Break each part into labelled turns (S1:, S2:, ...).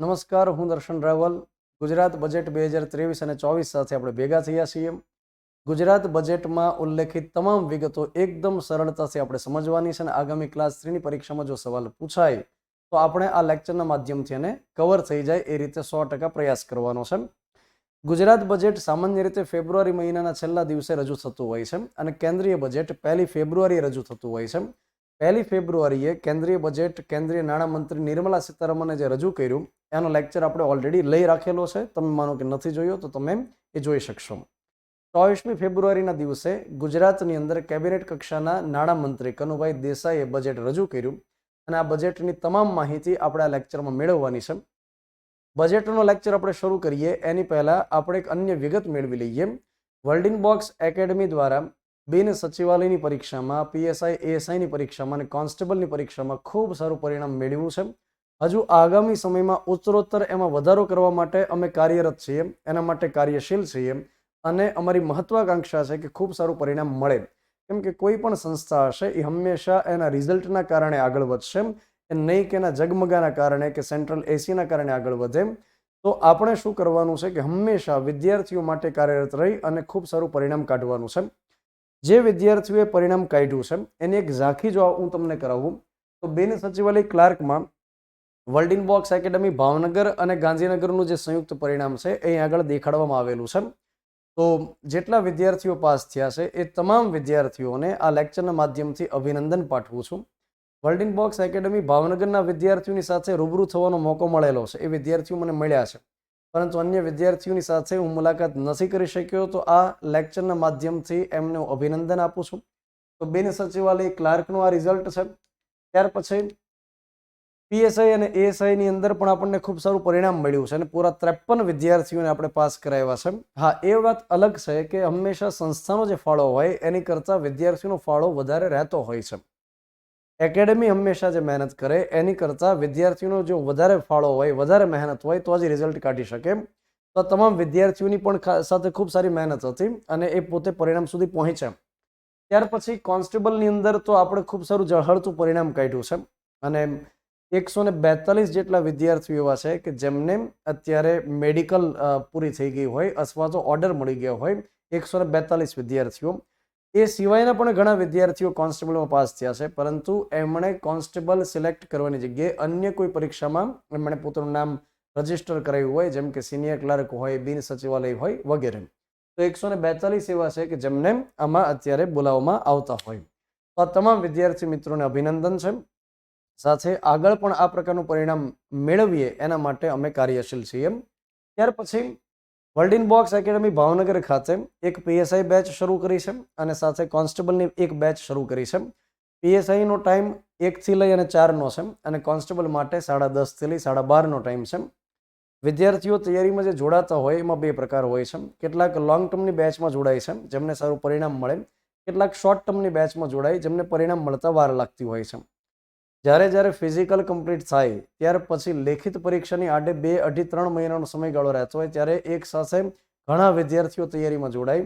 S1: નમસ્કાર, હું દર્શન રાવલ. ગુજરાત બજેટ 2023 અને 24 સાથે આપણે ભેગા થયા છીએ. ગુજરાત બજેટમાં ઉલ્લેખિત તમામ વિગતો એકદમ સરળતાથી આપણે સમજવાની છે અને આગામી ક્લાસ 3 ની પરીક્ષામાં જો સવાલ પૂછાય તો આપણે આ લેક્ચરના માધ્યમથી એને કવર થઈ જાય એ રીતે 100% પ્રયાસ કરવાનો છે. ગુજરાત બજેટ સામાન્ય રીતે ફેબ્રુઆરી મહિનાના છેલ્લા દિવસે રજૂ થતું હોય છે અને કેન્દ્રીય બજેટ 1 ફેબ્રુઆરીએ રજૂ થતું હોય છે. 1 ફેબ્રુઆરીએ કેન્દ્રીય બજેટ કેન્દ્રીય નાણામંત્રી નિર્મલા સીતારમણે જે રજૂ કર્યું એનો લેક્ચર આપણે ઓલરેડી લઈ રાખેલો છે. તમે માનો કે નથી જોયો તો તમે એ જોઈ શકશો. 24મી ફેબ્રુઆરીના દિવસે ગુજરાતની અંદર કેબિનેટ કક્ષાના નાણામંત્રી કનુભાઈ દેસાઈએ બજેટ રજૂ કર્યું અને આ બજેટની તમામ માહિતી આપણે આ લેક્ચરમાં મેળવવાની છે. બજેટનો લેક્ચર આપણે શરૂ કરીએ એની પહેલા આપણે એક અન્ય વિગત મેળવી લઈએ. વર્લ્ડિંગ બોક્સ એકેડમી દ્વારા બિન સચિવાલયની પરીક્ષામાં, પીએસઆઈ એએસઆઈની પરીક્ષામાં અને કોન્સ્ટેબલની પરીક્ષામાં ખૂબ સારું પરિણામ મેળવ્યું છે. હજુ આગામી સમયમાં ઉત્તરોત્તર એમાં વધારો કરવા માટે અમે કાર્યરત છીએ, એના માટે કાર્યશીલ છીએ અને અમારી મહત્વાકાંક્ષા છે કે ખૂબ સારું પરિણામ મળે. કેમ કે કોઈ પણ સંસ્થા હશે એ હંમેશા એના રિઝલ્ટના કારણે આગળ વધશે, એ નહીં કે એના ઝગમગાના કારણે કે સેન્ટ્રલ એસીના કારણે આગળ વધે. તો આપણે શું કરવાનું છે કે હંમેશા વિદ્યાર્થીઓ માટે કાર્યરત રહી અને ખૂબ સારું પરિણામ કાઢવાનું છે. જે વિદ્યાર્થીઓએ પરિણામ કાઢ્યું છે એની એક ઝાંખી જો હું તમને કરાવું તો બિન સચિવાલય ક્લાર્કમાં વર્લ્ડિંગ બોક્સ એકેડમી ભાવનગર અને ગાંધીનગરનું જે સંયુક્ત પરિણામ છે એ આગળ દેખાડવામાં આવેલું છે. તો જેટલા વિદ્યાર્થીઓ પાસ થયા છે એ તમામ વિદ્યાર્થીઓને આ લેક્ચરના માધ્યમથી અભિનંદન પાઠવું છું. વર્લ્ડિંગ બોક્સ એકેડમી ભાવનગરના વિદ્યાર્થીઓની સાથે રૂબરૂ થવાનો મોકો મળેલો છે. એ વિદ્યાર્થીઓ મને મળ્યા છે, પરંતુ અન્ય વિદ્યાર્થીઓની સાથે હું મુલાકાત નથી કરી શક્યો. તો આ લેક્ચરના માધ્યમથી એમને હું અભિનંદન આપું છું. તો બિન સચિવાલય ક્લાર્કનું આ રિઝલ્ટ છે. ત્યાર પછી પીએસઆઈ અને એએસઆઈની અંદર પણ આપણને ખૂબ સારું પરિણામ મળ્યું છે અને પૂરા 53 વિદ્યાર્થીઓને આપણે પાસ કરાવ્યા છે. હા, એ વાત અલગ છે કે હંમેશા સંસ્થાનો જે ફાળો હોય એની કરતાં વિદ્યાર્થીઓનો ફાળો વધારે રહેતો હોય છે. એકેડેમી હંમેશા જે મહેનત કરે એની કરતાં વિદ્યાર્થીઓનો જો વધારે ફાળો હોય, વધારે મહેનત હોય તો જ રિઝલ્ટ કાઢી શકે. તો તમામ વિદ્યાર્થીઓની પણ સાથે ખૂબ સારી મહેનત હતી અને એ પોતે પરિણામ સુધી પહોંચ્યા. ત્યાર પછી કોન્સ્ટેબલની અંદર તો આપણે ખૂબ સારું ઝળહળતું પરિણામ કાઢ્યું છે અને 142 જેટલા વિદ્યાર્થીઓ એવા છે કે જેમને અત્યારે મેડિકલ પૂરી થઈ ગઈ હોય અથવા તો ઓર્ડર મળી ગયો હોય. 142 વિદ્યાર્થીઓ. એ સિવાયના પણ ઘણા વિદ્યાર્થીઓ કોન્સ્ટેબલમાં પાસ થયા છે, પરંતુ એમણે કોન્સ્ટેબલ સિલેક્ટ કરવાની જગ્યાએ અન્ય કોઈ પરીક્ષામાં એમણે પોતાનું નામ રજીસ્ટર કરાવ્યું હોય, જેમ કે સિનિયર ક્લાર્ક હોય, બિન સચિવાલય હોય વગેરે. તો 142 એવા છે કે જેમને આમાં અત્યારે બોલાવવામાં આવતા હોય. તો આ તમામ વિદ્યાર્થી મિત્રોને અભિનંદન છે. સાથે આગળ પણ આ પ્રકારનું પરિણામ મેળવીએ એના માટે અમે કાર્યશીલ છીએ. ત્યાર પછી વર્લ્ડિંગ બોક્સ એકેડમી ભાવનગર ખાતે એક પીએસઆઈ બેચ શરૂ કરી છે અને સાથે કોન્સ્ટેબલની એક બેચ શરૂ કરી છે. પીએસઆઈનો ટાઈમ 1 થી લઈ અને 4નો છે અને કોન્સ્ટેબલ માટે 10:30 થી લઈ 12:30નો ટાઈમ છે. વિદ્યાર્થીઓ તૈયારીમાં જે જોડાતા હોય એમાં બે પ્રકાર હોય છે. કેટલાક લોંગ ટર્મની બેચમાં જોડાય છે જેમને સારું પરિણામ મળે, કેટલાક શોર્ટ ટર્મની બેચમાં જોડાય જેમને પરિણામ મળતા વાર લાગતી હોય છે. જ્યારે ફિઝિકલ કમ્પ્લીટ થાય ત્યાર પછી લેખિત પરીક્ષાની આડે 2, 2.5, 3 મહિનાનો સમયગાળો રહેતો હોય ત્યારે એક સાથે ઘણા વિદ્યાર્થીઓ તૈયારીમાં જોડાય.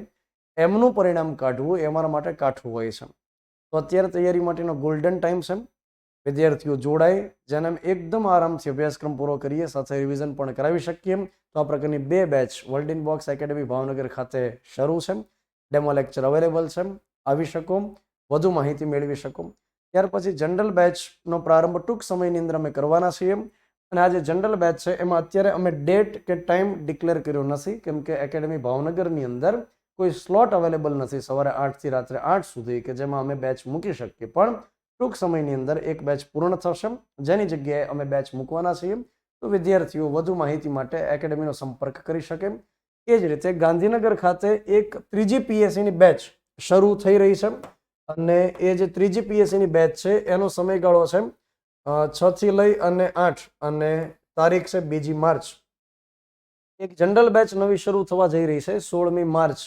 S1: એમનું પરિણામ કાઢવું એ અમારા માટે કાઠું હોય છે. તો અત્યારે તૈયારી માટેનો ગોલ્ડન ટાઈમ છે. વિદ્યાર્થીઓ જોડાય, જેને એકદમ આરામથી અભ્યાસક્રમ પૂરો કરીએ, સાથે રિવિઝન પણ કરાવી શકીએ. તો આ પ્રકારની 2 બેચ વર્લ્ડિંગ બોક્સ એકેડમી ભાવનગર ખાતે શરૂ છે. ડેમો લેક્ચર અવેલેબલ છે, આવી શકો, વધુ માહિતી મેળવી શકો. ત્યાર પછી જનરલ બેચનો પ્રારંભ ટૂંક સમયની અંદર અમે કરવાના છીએ અને આ જે જનરલ બેચ છે એમાં અત્યારે અમે ડેટ કે ટાઈમ ડિક્લેર કર્યો નથી, કેમ કે એકેડમી ભાવનગરની અંદર કોઈ સ્લોટ અવેલેબલ નથી સવારે 8 થી રાત્રે 8 સુધી કે જેમાં અમે બેચ મૂકી શકીએ. પણ ટૂંક સમયની અંદર એક બેચ પૂર્ણ થશે જેની જગ્યાએ અમે બેચ મૂકવાના છીએ. તો વિદ્યાર્થીઓ વધુ માહિતી માટે એકેડમીનો સંપર્ક કરી શકે. એ જ રીતે ગાંધીનગર ખાતે એક ત્રીજી પીએસસીની બેચ શરૂ થઈ રહી છે અને એ જે ત્રીજી પીએસસીની બેચ છે એનો સમયગાળો છે 6 થી લઈ અને 8 અને તારીખ છે 2 માર્ચ. એક જનરલ બેચ નવી શરૂ થવા જઈ રહી છે 16મી માર્ચ.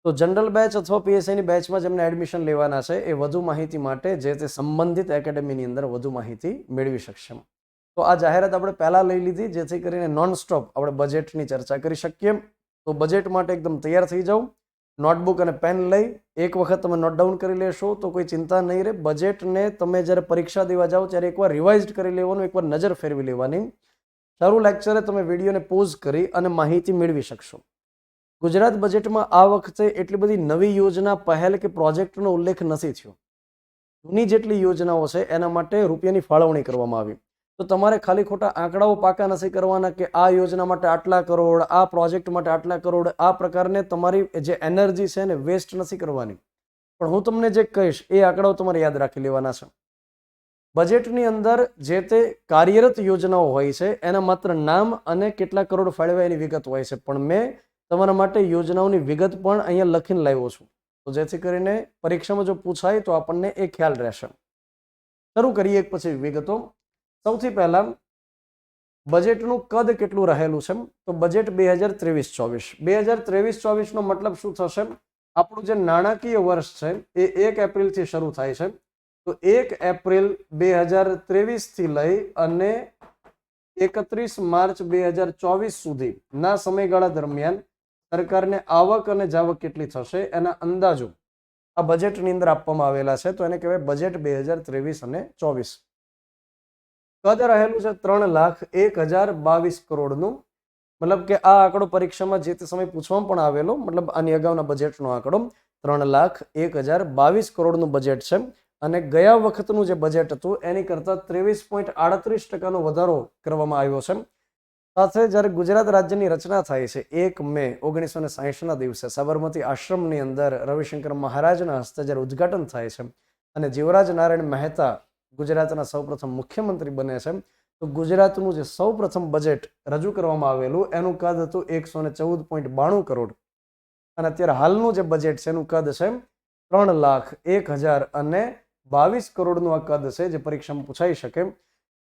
S1: તો જનરલ બેચ અથવા પીએસસીની બેચમાં જેમને એડમિશન લેવાના છે એ વધુ માહિતી માટે જે તે સંબંધિત એકેડમીની અંદર વધુ માહિતી મેળવી શકશે. તો આ જાહેરાત આપણે પહેલા લઈ લીધી જેથી કરીને નોન સ્ટોપ આપણે બજેટની ચર્ચા કરી શકીએ. તો બજેટ માટે એકદમ તૈયાર થઈ જાઓ. નોટબુક અને પેન લઈ એક વખત તમે નોટ ડાઉન કરી લેશો તો કોઈ ચિંતા નહીં રહે. બજેટને તમે જ્યારે પરીક્ષા દેવા જાઓ ત્યારે એકવાર રિવાઇઝ કરી લેવાનું, એકવાર નજર ફેરવી લેવાની. શરૂ લેક્ચરે તમે વિડીયોને પોઝ કરી અને માહિતી મેળવી શકશો. ગુજરાત બજેટમાં આ વખતે એટલી બધી નવી યોજના, પહેલ કે પ્રોજેક્ટનો ઉલ્લેખ નથી થયો. જૂની જેટલી યોજનાઓ છે એના માટે રૂપિયાની ફાળવણી કરવામાં આવી. તો તમારે ખાલી ખોટા આંકડાઓ પાકા નથી કરવાના કે આ યોજના માટે આટલા કરોડ, આ પ્રોજેક્ટ માટે આટલા કરોડ. આ પ્રકારને તમારી જે એનર્જી છે ને વેસ્ટ નથી કરવાની. પણ હું તમને જે કહીશ એ આંકડાઓ તમારે યાદ રાખી લેવાના છે. બજેટની અંદર જે તે કાર્યરત યોજનાઓ હોય છે એના માત્ર નામ અને કેટલા કરોડ ફાળવ્યા એની વિગત હોય છે. પણ મેં તમારા માટે યોજનાઓની વિગત પણ અહીંયા લખીને લાવ્યો છું, તો જેથી કરીને પરીક્ષામાં જો પૂછાય તો આપણને એ ખ્યાલ રહેશે. શરૂ કરીએ એક પછી વિગતો. સૌથી પહેલા બજેટનું કદ કેટલું રહેલું છે? તો બજેટ 2023-24. 2023-24 નો મતલબ શું થશે? આપણું જે નાણાકીય વર્ષ છે એ 1 એપ્રિલથી શરૂ થાય છે. તો 1 એપ્રિલ 2023 થી લઈ અને 31 માર્ચ 2024 સુધીના સમયગાળા દરમિયાન સરકારને આવક અને જાવક કેટલી થશે એના અંદાજો આ બજેટની અંદર આપવામાં આવેલા છે. તો એને કહેવાય બજેટ 2023 અને 24. કદ રહેલું છે 3,01,022 કરોડનું. મતલબ કે આ આંકડો પરીક્ષામાં જે તે સમય પૂછવામાં પણ આવેલો, મતલબ આની અગાઉના બજેટનો આંકડો 3,01,022 કરોડનું બજેટ છે. અને ગયા વખતનું જે બજેટ હતું એની કરતાં 23.38% વધારો કરવામાં આવ્યો છે. સાથે જ્યારે ગુજરાત રાજ્યની રચના થાય છે 1 મે 1960ના દિવસે સાબરમતી આશ્રમની અંદર રવિશંકર મહારાજના હસ્તે જ્યારે ઉદ્ઘાટન થાય છે અને જીવરાજ નારાયણ મહેતા ગુજરાતના સૌપ્રથમ મુખ્યમંત્રી બને છે, તો ગુજરાતનું જે સૌપ્રથમ બજેટ રજૂ કરવામાં આવેલું એનું કદ હતું 114.92 કરોડ. અને અત્યારે હાલનું જે બજેટ છે એનું કદ છે 3,01,022 કરોડનું આ કદ છે જે પરીક્ષામાં પૂછાઈ શકે.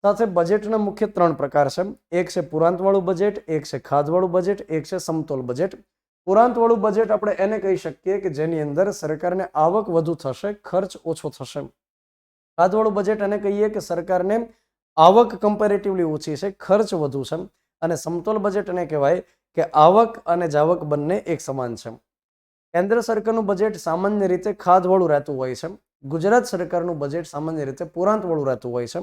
S1: સાથે બજેટના મુખ્ય 3 પ્રકાર છે. એક છે પુરાંતવાળું બજેટ, એક છે ખાધવાળું બજેટ, એક છે સમતોલ બજેટ. પુરાંતવાળું બજેટ આપણે એને કહી શકીએ કે જેની અંદર સરકારને આવક વધુ થશે, ખર્ચ ઓછો થશે. ખાધવાળું બજેટ એને કહીએ કે સરકારને આવક કમ્પેરેટિવલી ઓછી છે, ખર્ચ વધુ છે. અને સમતોલ બજેટ એને કહેવાય કે આવક અને જાવક બંને એક સમાન છે. કેન્દ્ર સરકારનું બજેટ સામાન્ય રીતે ખાધવાળું રહેતું હોય છે. ગુજરાત સરકારનું બજેટ સામાન્ય રીતે પુરાંતવાળું રહેતું હોય છે.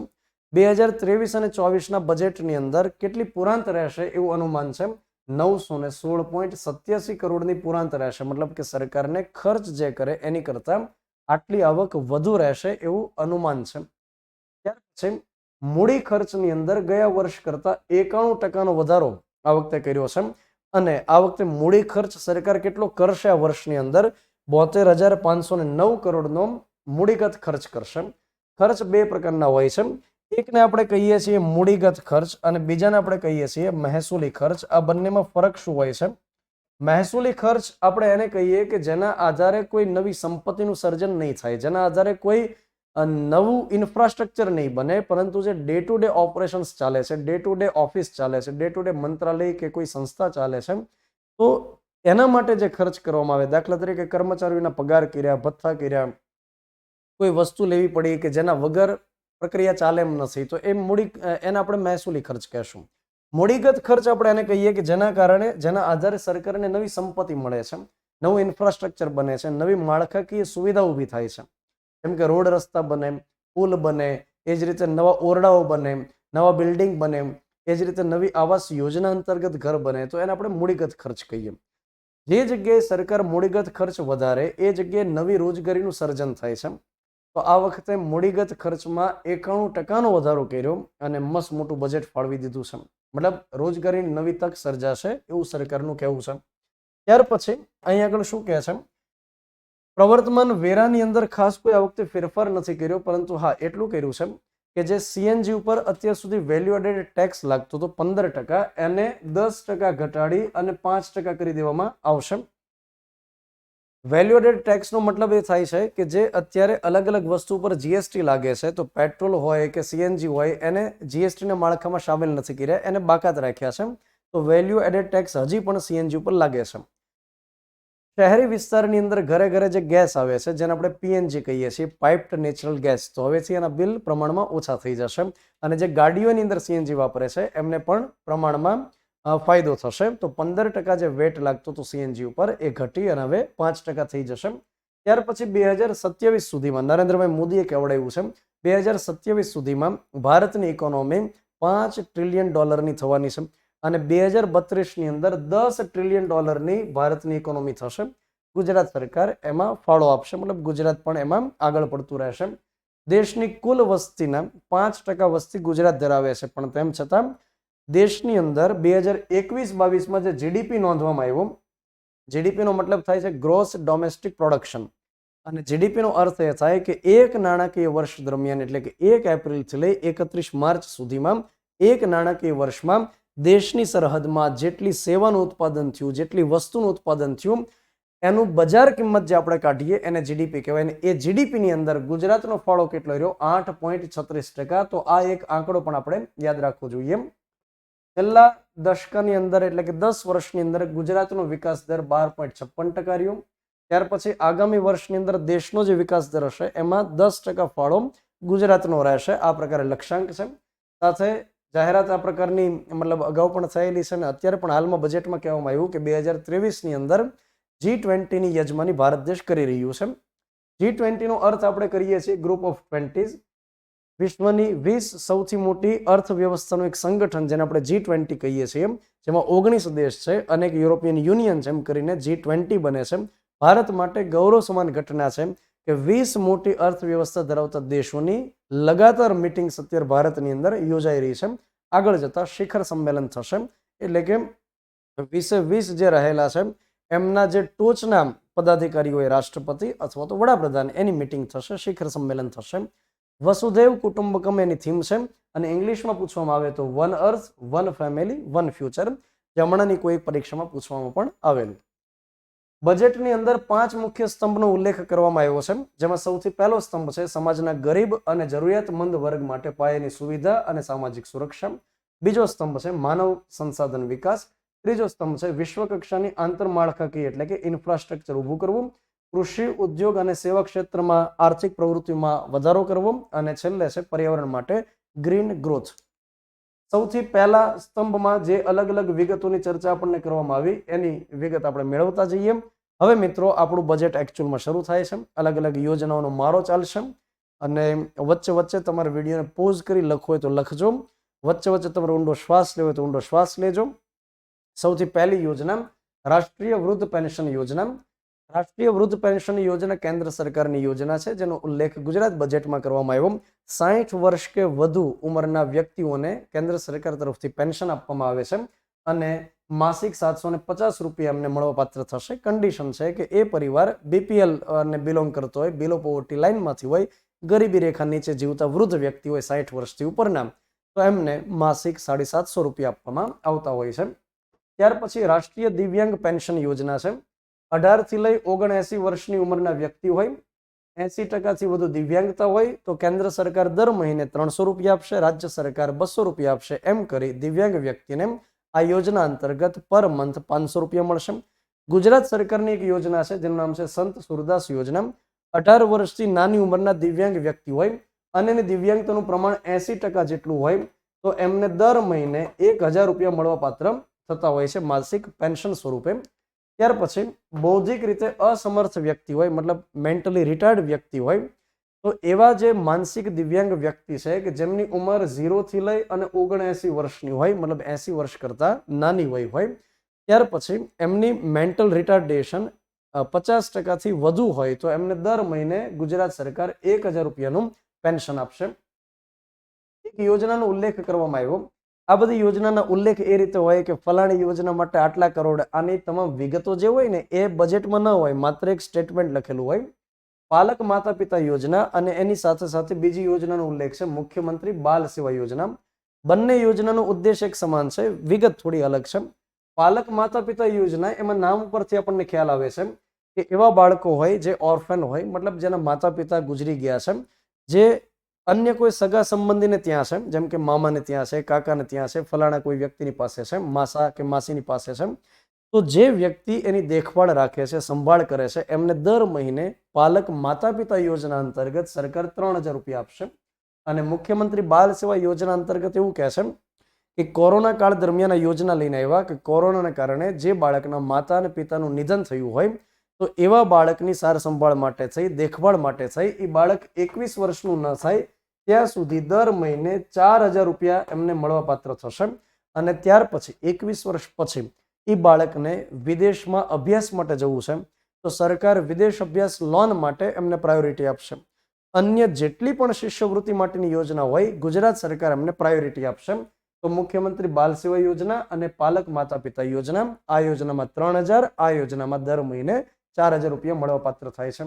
S1: 2023 અને 24ના બજેટની અંદર કેટલી પુરાંત રહેશે એવું અનુમાન છે? 916.87 કરોડની પુરાંત રહેશે. મતલબ કે સરકારને ખર્ચ જે કરે એની કરતાં આટલી આવક વધુ રહેશે એવું અનુમાન છે. ત્યાર પછી મૂડી ખર્ચની અંદર ગયા વર્ષ કરતાં 91% વધારો આ વખતે કર્યો છે. અને આ વખતે મૂડી ખર્ચ સરકાર કેટલો કરશે આ વર્ષની અંદર? 72,509 કરોડનો મૂડીગત ખર્ચ કરશે. ખર્ચ 2 પ્રકારના હોય છે. એકને આપણે કહીએ છીએ મૂડીગત ખર્ચ અને બીજાને આપણે કહીએ છીએ મહેસૂલી ખર્ચ. આ બંનેમાં ફરક શું હોય છે? મહેસૂલી ખર્ચ આપણે એને કહીએ કે જેના આધારે કોઈ નવી સંપત્તિનું સર્જન નહીં થાય, જેના આધારે કોઈ નવું ઇન્ફ્રાસ્ટ્રક્ચર નહીં બને, પરંતુ જે ડે ટુ ડે ઓપરેશન્સ ચાલે છે, ડે ટુ ડે ઓફિસ ચાલે છે, ડે ટુ ડે મંત્રાલય કે કોઈ સંસ્થા ચાલે છે, તો એના માટે જે ખર્ચ કરવામાં આવે, દાખલા તરીકે કર્મચારીઓના પગાર કર્યા, ભથ્થા કર્યા, કોઈ વસ્તુ લેવી પડી કે જેના વગર પ્રક્રિયા ચાલે એમ નથી, તો એને આપણે મહેસૂલી ખર્ચ કહેશું. મૂડીગત ખર્ચ આપણે એને કહીએ કે જેના આધારે સરકારને નવી સંપત્તિ મળે છે, નવું ઇન્ફ્રાસ્ટ્રક્ચર બને છે, નવી માળખાકીય સુવિધા ઊભી થાય છે. જેમ કે રોડ રસ્તા બને, પુલ બને, એ જ રીતે નવા ઓરડાઓ બને, નવા બિલ્ડિંગ બને, એ જ રીતે નવી આવાસ યોજના અંતર્ગત ઘર બને, તો એને આપણે મૂડીગત ખર્ચ કહીએ. જે જગ્યાએ સરકાર મૂડીગત ખર્ચ વધારે એ જગ્યાએ નવી રોજગારીનું સર્જન થાય છે. તો આ વખતે મૂડીગત ખર્ચમાં 91% વધારો કર્યો અને મસ્ત મોટું બજેટ ફાળવી દીધું છે. મતલબ રોજગારીની નવી તક સર્જાશે એવું સરકારનું કહેવું છે. ત્યાર પછી અહીં આગળ શું કહે છે? પ્રવર્તમાન વેરાની અંદર ખાસ કોઈ આ વખતે ફેરફાર નથી કર્યો, પરંતુ હા એટલું કર્યું છે કે જે સીએનજી ઉપર અત્યાર સુધી વેલ્યુ એડેડ ટેક્સ લાગતો હતો 15%, એને 10% ઘટાડી અને 5% કરી દેવામાં આવશે. વેલ્યુ એડેડ ટેક્સનો મતલબ એ થાય છે કે જે અત્યારે અલગ અલગ વસ્તુ પર જીએસટી લાગે છે, તો પેટ્રોલ હોય કે સીએનજી હોય એને જીએસટીના માળખામાં સામેલ નથી કર્યા, એને બાકાત રાખ્યા છે. તો વેલ્યુ એડેડ ટેક્સ હજી પણ સીએનજી ઉપર લાગે છે. શહેરી વિસ્તારની અંદર ઘરે ઘરે જે ગેસ આવે છે જેને આપણે પીએનજી કહીએ છીએ, પાઇપ્ડ નેચરલ ગેસ, તો હવેથી એના બિલ પ્રમાણમાં ઓછા થઈ જશે. અને જે ગાડીઓની અંદર સીએનજી વાપરે છે એમને પણ પ્રમાણમાં ફાયદો થશે. તો 15% જે વેટ લાગતો હતો સીએનજી ઉપર એ ઘટી અને હવે 5% થઈ જશે. ત્યાર પછી 2027 સુધીમાં નરેન્દ્રભાઈ મોદીએ કહેવડાવ્યું છે 2027 સુધીમાં ભારતની ઇકોનોમી $5 ટ્રિલિયન થવાની છે અને 2032ની અંદર $10 ટ્રિલિયન ભારતની ઇકોનોમી થશે. ગુજરાત સરકાર એમાં ફાળો આપશે, મતલબ ગુજરાત પણ એમાં આગળ પડતું રહેશે. દેશની કુલ વસ્તીના 5% વસ્તી ગુજરાત ધરાવે છે, પણ તેમ છતાં દેશની અંદર 2021-22માં જે જીડીપી નોંધવામાં આવ્યું, જીડીપીનો મતલબ થાય છે ગ્રોસ ડોમેસ્ટિક પ્રોડક્શન, અને જીડીપીનો અર્થ એ થાય કે એક નાણાકીય વર્ષ દરમિયાન, એટલે કે 1 એપ્રિલથી લઈ 31 માર્ચ સુધીમાં એક નાણાકીય વર્ષમાં દેશની સરહદમાં જેટલી સેવાનું ઉત્પાદન થયું, જેટલી વસ્તુનું ઉત્પાદન થયું, એનું બજાર કિંમત જે આપણે કાઢીએ એને જીડીપી કહેવાય. ને એ જીડીપીની અંદર ગુજરાતનો ફાળો કેટલો રહ્યો? 8.36%. તો આ એક આંકડો પણ આપણે યાદ રાખવો જોઈએ. છેલ્લા દશકાની અંદર, એટલે કે 10 વર્ષની અંદર ગુજરાતનો વિકાસ દર 12.56% રહ્યો. ત્યાર પછી આગામી વર્ષની અંદર દેશનો જે વિકાસ દર હશે એમાં 10% ફાળો ગુજરાતનો રહેશે. આ પ્રકારે લક્ષ્યાંક છે. સાથે જાહેરાત આ પ્રકારની મતલબ અગાઉ પણ થયેલી છે અને અત્યારે પણ હાલમાં બજેટમાં કહેવામાં આવ્યું કે 2023ની અંદર G20ની યજમાની ભારત દેશ કરી રહ્યું છે. G20 નો અર્થ આપણે કરીએ છીએ ગ્રુપ ઓફ 20s, વિશ્વની 20 સૌથી મોટી અર્થવ્યવસ્થાનું એક સંગઠન, જેને આપણે G20 કહીએ છીએ, જેમાં 19 દેશ છે અને એક યુરોપિયન યુનિયન છે, એમ કરીને G20 બને છે. ભારત માટે ગૌરવ સમાન ઘટના છે કે 20 મોટી અર્થવ્યવસ્થા ધરાવતા દેશોની લગાતાર મીટિંગ્સ અત્યારે ભારતની અંદર યોજાઈ રહી છે. આગળ જતા શિખર સંમેલન થશે, એટલે કે 20 જે રહેલા છે એમના જે ટોચના પદાધિકારીઓ હોય, રાષ્ટ્રપતિ અથવા તો વડાપ્રધાન, એની મીટિંગ થશે, શિખર સંમેલન થશે. વસુધૈવ કુટુંબકમ એની થીમ છે અને ઇંગ્લિશમાં પૂછવામાં આવે તો વન અર્થ, વન ફેમિલી, વન ફ્યુચર, જે હમણાંની કોઈ પરીક્ષામાં પૂછવામાં પણ આવેલું. બજેટની અંદર 5 મુખ્ય સ્તંભનો ઉલ્લેખ કરવામાં આવ્યો છે, જેમાં સૌથી પહેલો સ્તંભ છે સમાજના ગરીબ અને જરૂરિયાતમંદ વર્ગ માટે પાયાની સુવિધા અને સામાજિક સુરક્ષા. બીજો સ્તંભ છે માનવ સંસાધન વિકાસ. ત્રીજો સ્તંભ છે વિશ્વ કક્ષાની આંતરમાળખાકીય, એટલે કે ઇન્ફ્રાસ્ટ્રક્ચર ઊભું કરવું. કૃષિ, ઉદ્યોગ અને સેવા ક્ષેત્રમાં આર્થિક પ્રવૃત્તિમાં વધારો કરવો. અને છેલ્લે છે પર્યાવરણ માટે ગ્રીન ગ્રોથ. સૌથી પહેલા સ્તંભમાં જે અલગ અલગ વિગતોની ચર્ચા આપણને કરવામાં આવી એની વિગત આપણે મેળવતા જઈએ. હવે મિત્રો આપણું બજેટ એકચ્યુઅલમાં શરૂ થાય છે. અલગ અલગ યોજનાઓનો મારો ચાલશે અને વચ્ચે વચ્ચે તમારે વિડીયોને પોઝ કરી લખવો હોય તો લખજો, વચ્ચે વચ્ચે તમારે ઊંડો શ્વાસ લેવો હોય તો ઊંડો શ્વાસ લેજો. સૌથી પહેલી યોજના રાષ્ટ્રીય વૃદ્ધ પેન્શન યોજના. રાષ્ટ્રીય વૃદ્ધ પેન્શન યોજના કેન્દ્ર સરકારની યોજના છે, જેનો ઉલ્લેખ ગુજરાત બજેટમાં કરવામાં આવ્યો. 60 વર્ષ કે વધુ ઉંમરના વ્યક્તિઓને કેન્દ્ર સરકાર તરફથી પેન્શન આપવામાં આવે છે અને માસિક 750 રૂપિયા એમને મળવાપાત્ર થશે. કન્ડિશન છે કે એ પરિવાર બીપીએલ ને બિલોંગ કરતો હોય, બિલો પોવર્ટી લાઇનમાંથી હોય, ગરીબી રેખા નીચે જીવતા વૃદ્ધ વ્યક્તિ હોય 60 વર્ષથી ઉપરના, તો એમને માસિક 750 રૂપિયા આપવામાં આવતા હોય છે. ત્યાર પછી રાષ્ટ્રીય દિવ્યાંગ પેન્શન યોજના છે. 18 થી લઈ 79 વર્ષની ઉંમરના વ્યક્તિ હોય, 80% વધુ દિવ્યાંગતા હોય તો કેન્દ્ર સરકાર દર મહિને 300 રૂપિયા આપશે, રાજ્ય સરકાર 200 રૂપિયા આપશે. એમ કરી દિવ્યાંગ વ્યક્તિને આ યોજના અંતર્ગત પર મંથ 500 રૂપિયા મળશે. ગુજરાત સરકારની એક યોજના છે જેનું નામ છે સંત સુરદાસ યોજના. 18 વર્ષથી નાની ઉંમરના દિવ્યાંગ વ્યક્તિ હોય અને એની દિવ્યાંગતાનું પ્રમાણ 80% જેટલું હોય તો એમને દર મહિને 1000 રૂપિયા મળવા પાત્ર થતા હોય છે માસિક પેન્શન સ્વરૂપે. ત્યાર પછી બૌદ્ધિક રીતે અસમર્થ વ્યક્તિ હોય, મતલબ મેન્ટલી રિટાયર્ડ વ્યક્તિ હોય, તો એવા જે માનસિક દિવ્યાંગ વ્યક્તિ છે કે જેમની ઉંમર 0 થી લઈ અને 79 વર્ષની હોય, મતલબ 80 વર્ષ કરતા નાની વય હોય, ત્યાર પછી એમની મેન્ટલ રિટાર્ડેશન 50% થી વધુ હોય તો એમને દર મહિને ગુજરાત સરકાર 1000 રૂપિયાનું પેન્શન આપશે. એક યોજનાનો ઉલ્લેખ કરવામાં આવ્યો. આ બધી યોજનાના ઉલ્લેખ એ રીતે હોય કે ફલાણી યોજના માટે આટલા કરોડ, આની તમામ વિગતો જે હોય ને એ બજેટમાં ન હોય, માત્ર એક સ્ટેટમેન્ટ લખેલું હોય. પાલક માતા પિતા યોજના અને એની સાથે સાથે બીજી યોજનાનો ઉલ્લેખ છે મુખ્યમંત્રી બાલ સેવા યોજના. બંને યોજનાનો ઉદ્દેશ એક સમાન છે, વિગત થોડી અલગ છે. પાલક માતા પિતા યોજના, એમાં નામ પરથી આપણને ખ્યાલ આવે છે કે એવા બાળકો હોય જે ઓર્ફન હોય, મતલબ જેના માતા પિતા ગુજરી ગયા છે, જે અન્ય કોઈ સગા સંબંધીને ત્યાં છે, જેમ કે મામાને ત્યાં છે, કાકાને ત્યાં છે, ફલાણા કોઈ વ્યક્તિની પાસે છે, માસા કે માસીની પાસે છે, તો જે વ્યક્તિ એની દેખભાળ રાખે છે, સંભાળ કરે છે, એમને દર મહિને પાલક માતા પિતા યોજના અંતર્ગત સરકાર 3000 રૂપિયા આપશે. અને મુખ્યમંત્રી બાલ સેવા યોજના અંતર્ગત એવું કહે છે કે કોરોના કાળ દરમિયાન આ યોજના લઈને આવ્યા કે કોરોનાને કારણે જે બાળકના માતા અને પિતાનું નિધન થયું હોય તો એવા બાળકની સાર સંભાળ માટે થઈ, દેખભાળ માટે થઈ, એ બાળક 21 વર્ષનું ન થાય ત્યાં સુધી દર મહિને 4,000 રૂપિયા એમને મળવાપાત્ર થશે. અને ત્યાર પછી 21 વર્ષ પછી એ બાળકને વિદેશમાં અભ્યાસ માટે જવું છે તો સરકાર વિદેશ અભ્યાસ લોન માટે એમને પ્રાયોરિટી આપશે. અન્ય જેટલી પણ શિષ્યવૃત્તિ માટેની યોજના હોય ગુજરાત સરકાર એમને પ્રાયોરિટી આપશે. તો મુખ્યમંત્રી બાલ સેવા યોજના અને પાલક માતા પિતા યોજના, આ યોજનામાં 3,000, આ યોજનામાં દર મહિને 4,000 રૂપિયા મળવાપાત્ર થાય છે.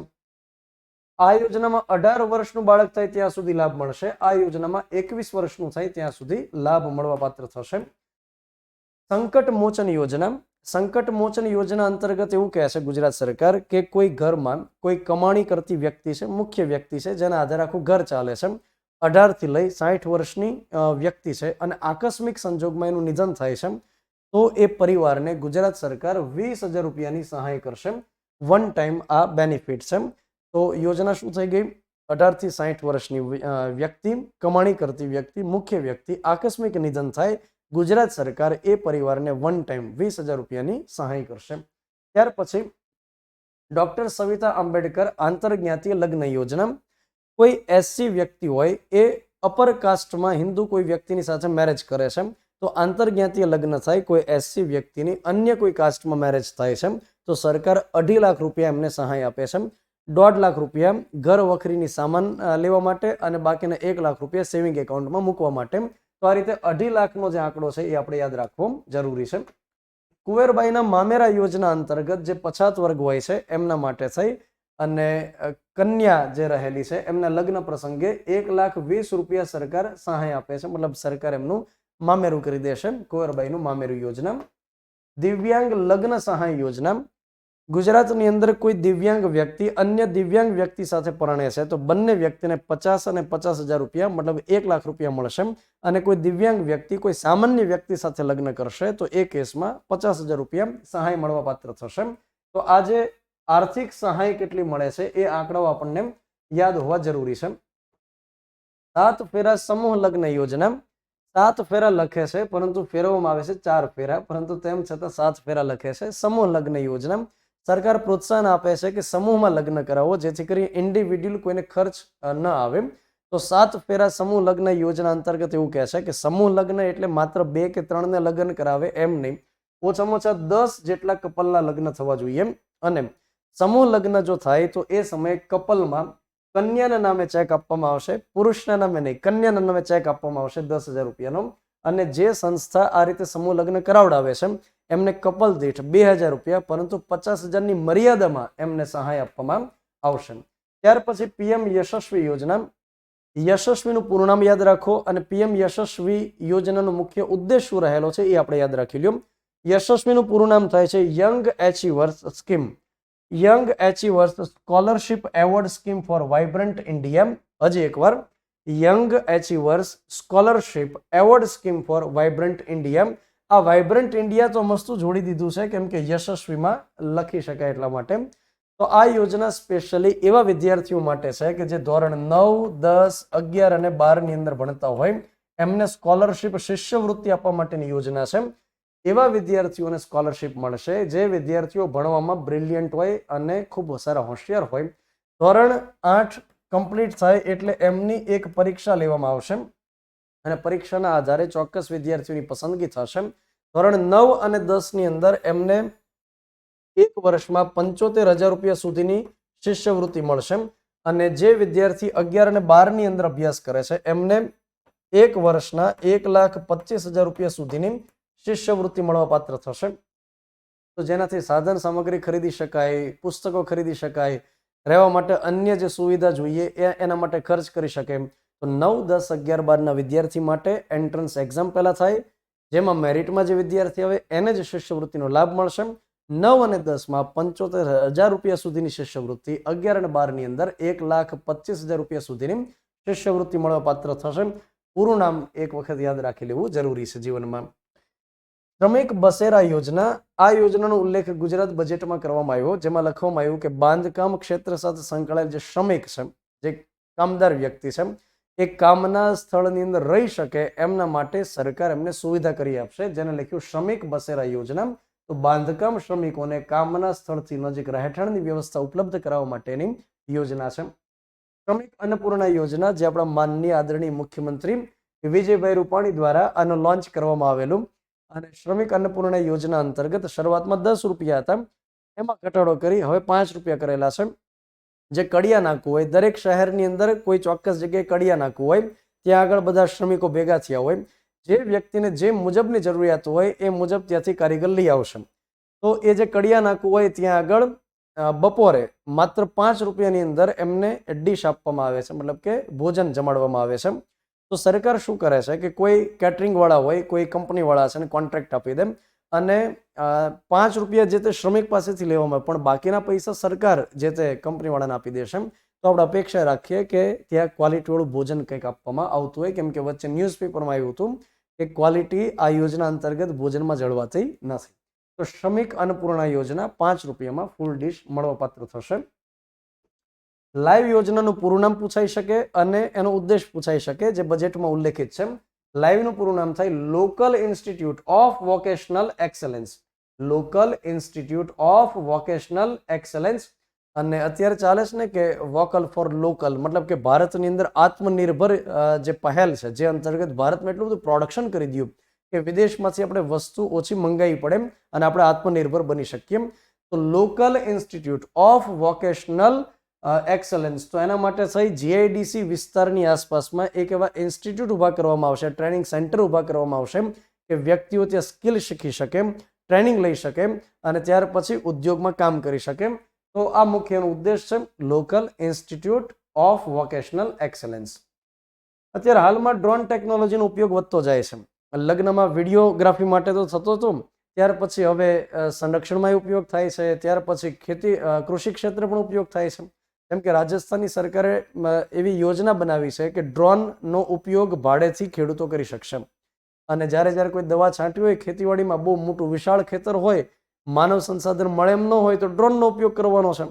S1: આ યોજનામાં 18 વર્ષનું બાળક થાય ત્યાં સુધી લાભ મળશે. આ યોજનામાં 21 વર્ષનું થાય ત્યાં સુધી લાભ મળવાપાત્ર થશે. સંકટ મોચન યોજના. સંકટ મોચન યોજના અંતર્ગત એવું કહે છે ગુજરાત સરકાર કે કોઈ ઘરમાં કોઈ કમાણી કરતી વ્યક્તિ છે, મુખ્ય વ્યક્તિ છે, જેના આધારે આખું ઘર ચાલે છે, 18 થી લઈ 60 વર્ષની વ્યક્તિ છે અને આકસ્મિક સંજોગમાં એનું નિધન થાય છે તો એ પરિવારને ગુજરાત સરકાર 20,000 રૂપિયાની સહાય કરશે. વન ટાઈમ આ બેનિફિટ છે. તો યોજના શું થઈ ગઈ? 18 થી 60 વર્ષની વ્યક્તિ, કમાણી કરતી વ્યક્તિ, મુખ્ય વ્યક્તિ, આકસ્મિક નિધન થાય, ગુજરાત સરકાર એ પરિવારને વન ટાઈમ 20,000 રૂપિયાની સહાય કરશે. ત્યાર પછી ડોક્ટર સવિતા આંબેડકર આંતરજ્ઞાતીય લગ્ન યોજના. કોઈ એસસી વ્યક્તિ હોય એ અપર કાસ્ટમાં હિન્દુ કોઈ વ્યક્તિની સાથે મેરેજ કરે છે તો આંતરજ્ઞાતીય લગ્ન થાય, કોઈ એસસી વ્યક્તિની અન્ય કોઈ કાસ્ટમાં મેરેજ થાય છે તો સરકાર 2.5 લાખ રૂપિયા એમને સહાય આપે છે. 1.5 લાખ રૂપિયા ઘર વખરીની સામાન લેવા માટે અને બાકીના 1 લાખ રૂપિયા સેવિંગ એકાઉન્ટમાં મૂકવા માટે. તો આ રીતે 2.5 લાખનો જે આંકડો છે એ આપણે યાદ રાખવો જરૂરી છે. કુંવરબાઈના મામેરા યોજના અંતર્ગત જે પછાત વર્ગ હોય છે એમના માટે થઈ અને કન્યા જે રહેલી છે એમના લગ્ન પ્રસંગે 1,20,000 રૂપિયા સરકાર સહાય આપે છે. મતલબ સરકાર એમનું મામેરું કરી દેશે. કુંવરબાઈનું મામેરું યોજના. દિવ્યાંગ લગ્ન સહાય યોજના. ગુજરાતની અંદર કોઈ દિવ્યાંગ વ્યક્તિ અન્ય દિવ્યાંગ વ્યક્તિ સાથે પરણે છે તો બંને વ્યક્તિને 50 અને 50,000 રૂપિયા મતલબ 1 લાખ રૂપિયા મળશે. અને કોઈ દિવ્યાંગ વ્યક્તિ કોઈ સામાન્ય વ્યક્તિ સાથે લગ્ન કરશે તો એ કેસમાં 50,000 રૂપિયા સહાય મળવા પાત્ર થશે. તો આજે આર્થિક સહાય કેટલી મળે છે એ આંકડાઓ આપણને યાદ હોવા જરૂરી છે. 7 ફેરા સમૂહ લગ્ન યોજના. 7 ફેરા લખે છે પરંતુ ફેરવવામાં આવે છે 4 ફેરા, પરંતુ તેમ છતાં 7 ફેરા લખે છે. સમૂહ લગ્ન યોજના. સરકાર પ્રોત્સાહન આપે છે કે સમૂહમાં લગ્ન કરાવો જેથી કરી ઇન્ડિવિડ્યુઅલ કોઈને ખર્ચ ન આવે. તો 7 ફેરા સમૂહ લગ્ન યોજના અંતર્ગત એવું કહે છે કે સમૂહ લગ્ન એટલે માત્ર 2 કે 3 ને લગ્ન કરાવે એમ નહીં, ઓછામાં ઓછા 10 જેટલા કપલના લગ્ન થવા જોઈએ. અને સમૂહ લગ્ન જો થાય તો એ સમયે કપલમાં કન્યાના નામે ચેક આપવામાં આવશે, પુરુષના નામે નહીં, કન્યાના નામે ચેક આપવામાં આવશે 10,000 રૂપિયાનો. અને જે સંસ્થા આ રીતે સમૂહ લગ્ન કરાવડાવે છે એમને કપલ દીઠ 2,000 રૂપિયા પરંતુ 50,000ની મર્યાદામાં એમને સહાય આપવામાં આવશે. ત્યાર પછી પીએમ યશસ્વી યોજના. યશસ્વીનું પૂરું નામ યાદ રાખો અને પીએમ યશસ્વી યોજનાનો મુખ્ય ઉદ્દેશ શું રહેલો છે એ આપણે યાદ રાખી લ્યો. યશસ્વીનું પૂરું નામ થાય છે young achievers scheme. Young achievers scholarship award scheme for vibrant India. હજી એકવાર, young achievers scholarship award scheme for vibrant India. આ વાઇબ્રન્ટ ઇન્ડિયા તો મસ્તું જોડી દીધું છે કેમ કે યશસ્વીમાં લખી શકાય એટલા માટે. તો આ યોજના સ્પેશિયલી એવા વિદ્યાર્થીઓ માટે છે કે જે ધોરણ 9, 10, 11 અને 12 ની અંદર ભણતા હોય એમને સ્કોલરશિપ શિષ્યવૃત્તિ આપવા માટેની યોજના છે. એવા વિદ્યાર્થીઓને સ્કોલરશિપ મળશે જે વિદ્યાર્થીઓ ભણવામાં બ્રિલિયન્ટ હોય અને ખૂબ સારા હોશિયાર હોય. ધોરણ 8 કમ્પ્લીટ થાય એટલે એમની એક પરીક્ષા લેવામાં આવશે અને પરીક્ષાના આધારે ચોક્કસ વિદ્યાર્થીઓની પસંદગી થશે. ધોરણ 9 અને 10 ની અંદર એમને એક વર્ષમાં 75,000 રૂપિયા સુધીની શિષ્યવૃત્તિ મળશે અને જે વિદ્યાર્થી 11 અને 12 ની અંદર અભ્યાસ કરે છે એમને એક વર્ષના 1,25,000 રૂપિયા સુધીની શિષ્યવૃત્તિ મળવા પાત્ર થશે. તો જેનાથી સાધન સામગ્રી ખરીદી શકાય, પુસ્તકો ખરીદી શકાય, રહેવા માટે અન્ય જે સુવિધા જોઈએ એના માટે ખર્ચ કરી શકે. તો 9, 10, 11, 12 ના વિદ્યાર્થી માટે એન્ટ્રન્સ એક્ઝામ પહેલા થાય જેમાં મેરિટમાં જે વિદ્યાર્થી આવે એને જ શિષ્યવૃત્તિનો લાભ મળશે. 9 અને 10માં 75,000 રૂપિયા સુધીની શિષ્યવૃત્તિ, 11 અને 12 ની અંદર 1,25,000 રૂપિયા સુધીની શિષ્યવૃત્તિ મળવા પાત્ર થશે. પૂરું નામ એક વખત યાદ રાખી લેવું જરૂરી છે જીવનમાં. શ્રમિક બસેરા યોજના. આ યોજનાનો ઉલ્લેખ ગુજરાત બજેટમાં કરવામાં આવ્યો જેમાં લખવામાં આવ્યું કે બાંધકામ ક્ષેત્ર સાથે સંકળાયેલ જે શ્રમિક છે, જે કામદાર વ્યક્તિ છે એ કામના સ્થળની અંદર રહી શકે એમના માટે સરકાર એમને સુવિધા કરી આપશે, જેને લખ્યું શ્રમિક બસેરા યોજના. તો બાંધકામ શ્રમિકોને કામના સ્થળથી નજીક રહેઠાણની વ્યવસ્થા ઉપલબ્ધ કરાવવા માટેની યોજના છે. શ્રમિક અન્નપૂર્ણા યોજના, જે આપણા માનનીય આદરણીય મુખ્યમંત્રી વિજયભાઈ રૂપાણી દ્વારા આનો લોન્ચ કરવામાં આવેલું. અને શ્રમિક અન્નપૂર્ણા યોજના અંતર્ગત શરૂઆતમાં 10 રૂપિયા હતા, એમાં ઘટાડો કરી હવે 5 રૂપિયા કરેલા છે. જે કડિયા નાકું હોય, દરેક શહેરની અંદર કોઈ ચોક્કસ જગ્યાએ કડિયા નાકું હોય, ત્યાં આગળ બધા શ્રમિકો ભેગા થયા હોય, જે વ્યક્તિને જે મુજબની જરૂરિયાત હોય એ મુજબ ત્યાંથી કારીગર લઈ આવશે. તો એ જે કડિયા નાકું હોય ત્યાં આગળ બપોરે માત્ર 5 રૂપિયાની અંદર એમને ડીશ આપવામાં આવે છે, મતલબ કે ભોજન જમાડવામાં આવે છે. તો સરકાર શું કરે છે કે કોઈ કેટરિંગ વાળા હોય, કોઈ કંપની વાળા છે, કોન્ટ્રાક્ટ આપી દે અને 5 રૂપિયા જે તે શ્રમિક પાસેથી લેવામાં, પણ બાકીના પૈસા સરકાર જે તે કંપની વાળાને આપી દેશે. તો આપણે અપેક્ષા રાખીએ કે ત્યાં ક્વોલિટી વાળું ભોજન કંઈક આપવામાં આવતું હોય, કેમ કે વચ્ચે ન્યૂઝપેપરમાં આવ્યું હતું કે ક્વોલિટી આ યોજના અંતર્ગત ભોજનમાં જળવાતી નથી. તો શ્રમિક અન્નપૂર્ણા યોજના 5 રૂપિયામાં ફૂલ ડીશ મળવાપાત્ર થશે. લાઈવ યોજનાનું પૂરું નામ પૂછાઈ શકે અને એનો ઉદ્દેશ પૂછાઈ શકે, જે બજેટમાં ઉલ્લેખિત છે. લાઈવનું પૂરું નામ થાય local institute of vocational excellence. Local institute of vocational excellence. અને અત્યારે ચાલે છે ને કે વોકલ ફોર લોકલ, મતલબ કે ભારતની અંદર આત્મનિર્ભર જે પહેલ છે, જે અંતર્ગત ભારતમાં એટલું બધું પ્રોડક્શન કરી દીધું કે વિદેશમાંથી આપણે વસ્તુ ઓછી મંગાવી પડે અને આપણે આત્મનિર્ભર બની શકીએ. તો local institute of vocational excellence, તો એના માટે થઈ જીઆઈડીસી વિસ્તારની આસપાસમાં એક એવા ઇન્સ્ટિટ્યૂટ ઊભા કરવામાં આવશે, ટ્રેનિંગ સેન્ટર ઊભા કરવામાં આવશે કે વ્યક્તિઓ ત્યાં સ્કિલ શીખી શકે, ટ્રેનિંગ લઈ શકે અને ત્યાર પછી ઉદ્યોગમાં કામ કરી શકે. તો આ મુખ્ય ઉદ્દેશ છે local institute of vocational excellence. અત્યારે હાલમાં ડ્રોન ટેકનોલોજીનો ઉપયોગ વધતો જાય છે. લગ્નમાં વિડીયોગ્રાફી માટે તો થતો હતો, ત્યાર પછી હવે સંરક્ષણમાં ઉપયોગ થાય છે, ત્યાર પછી કૃષિ ક્ષેત્રે પણ ઉપયોગ થાય છે. જેમ કે રાજસ્થાનની સરકારે એવી યોજના બનાવી છે કે ડ્રોનનો ઉપયોગ ભાડેથી ખેડૂતો કરી શકશે. અને જ્યારે કોઈ દવા છાંટવી હોય ખેતીવાડીમાં, બહુ મોટું વિશાળ ખેતર હોય, માનવ સંસાધન મળે એમ ન હોય, તો ડ્રોનનો ઉપયોગ કરવાનો છે.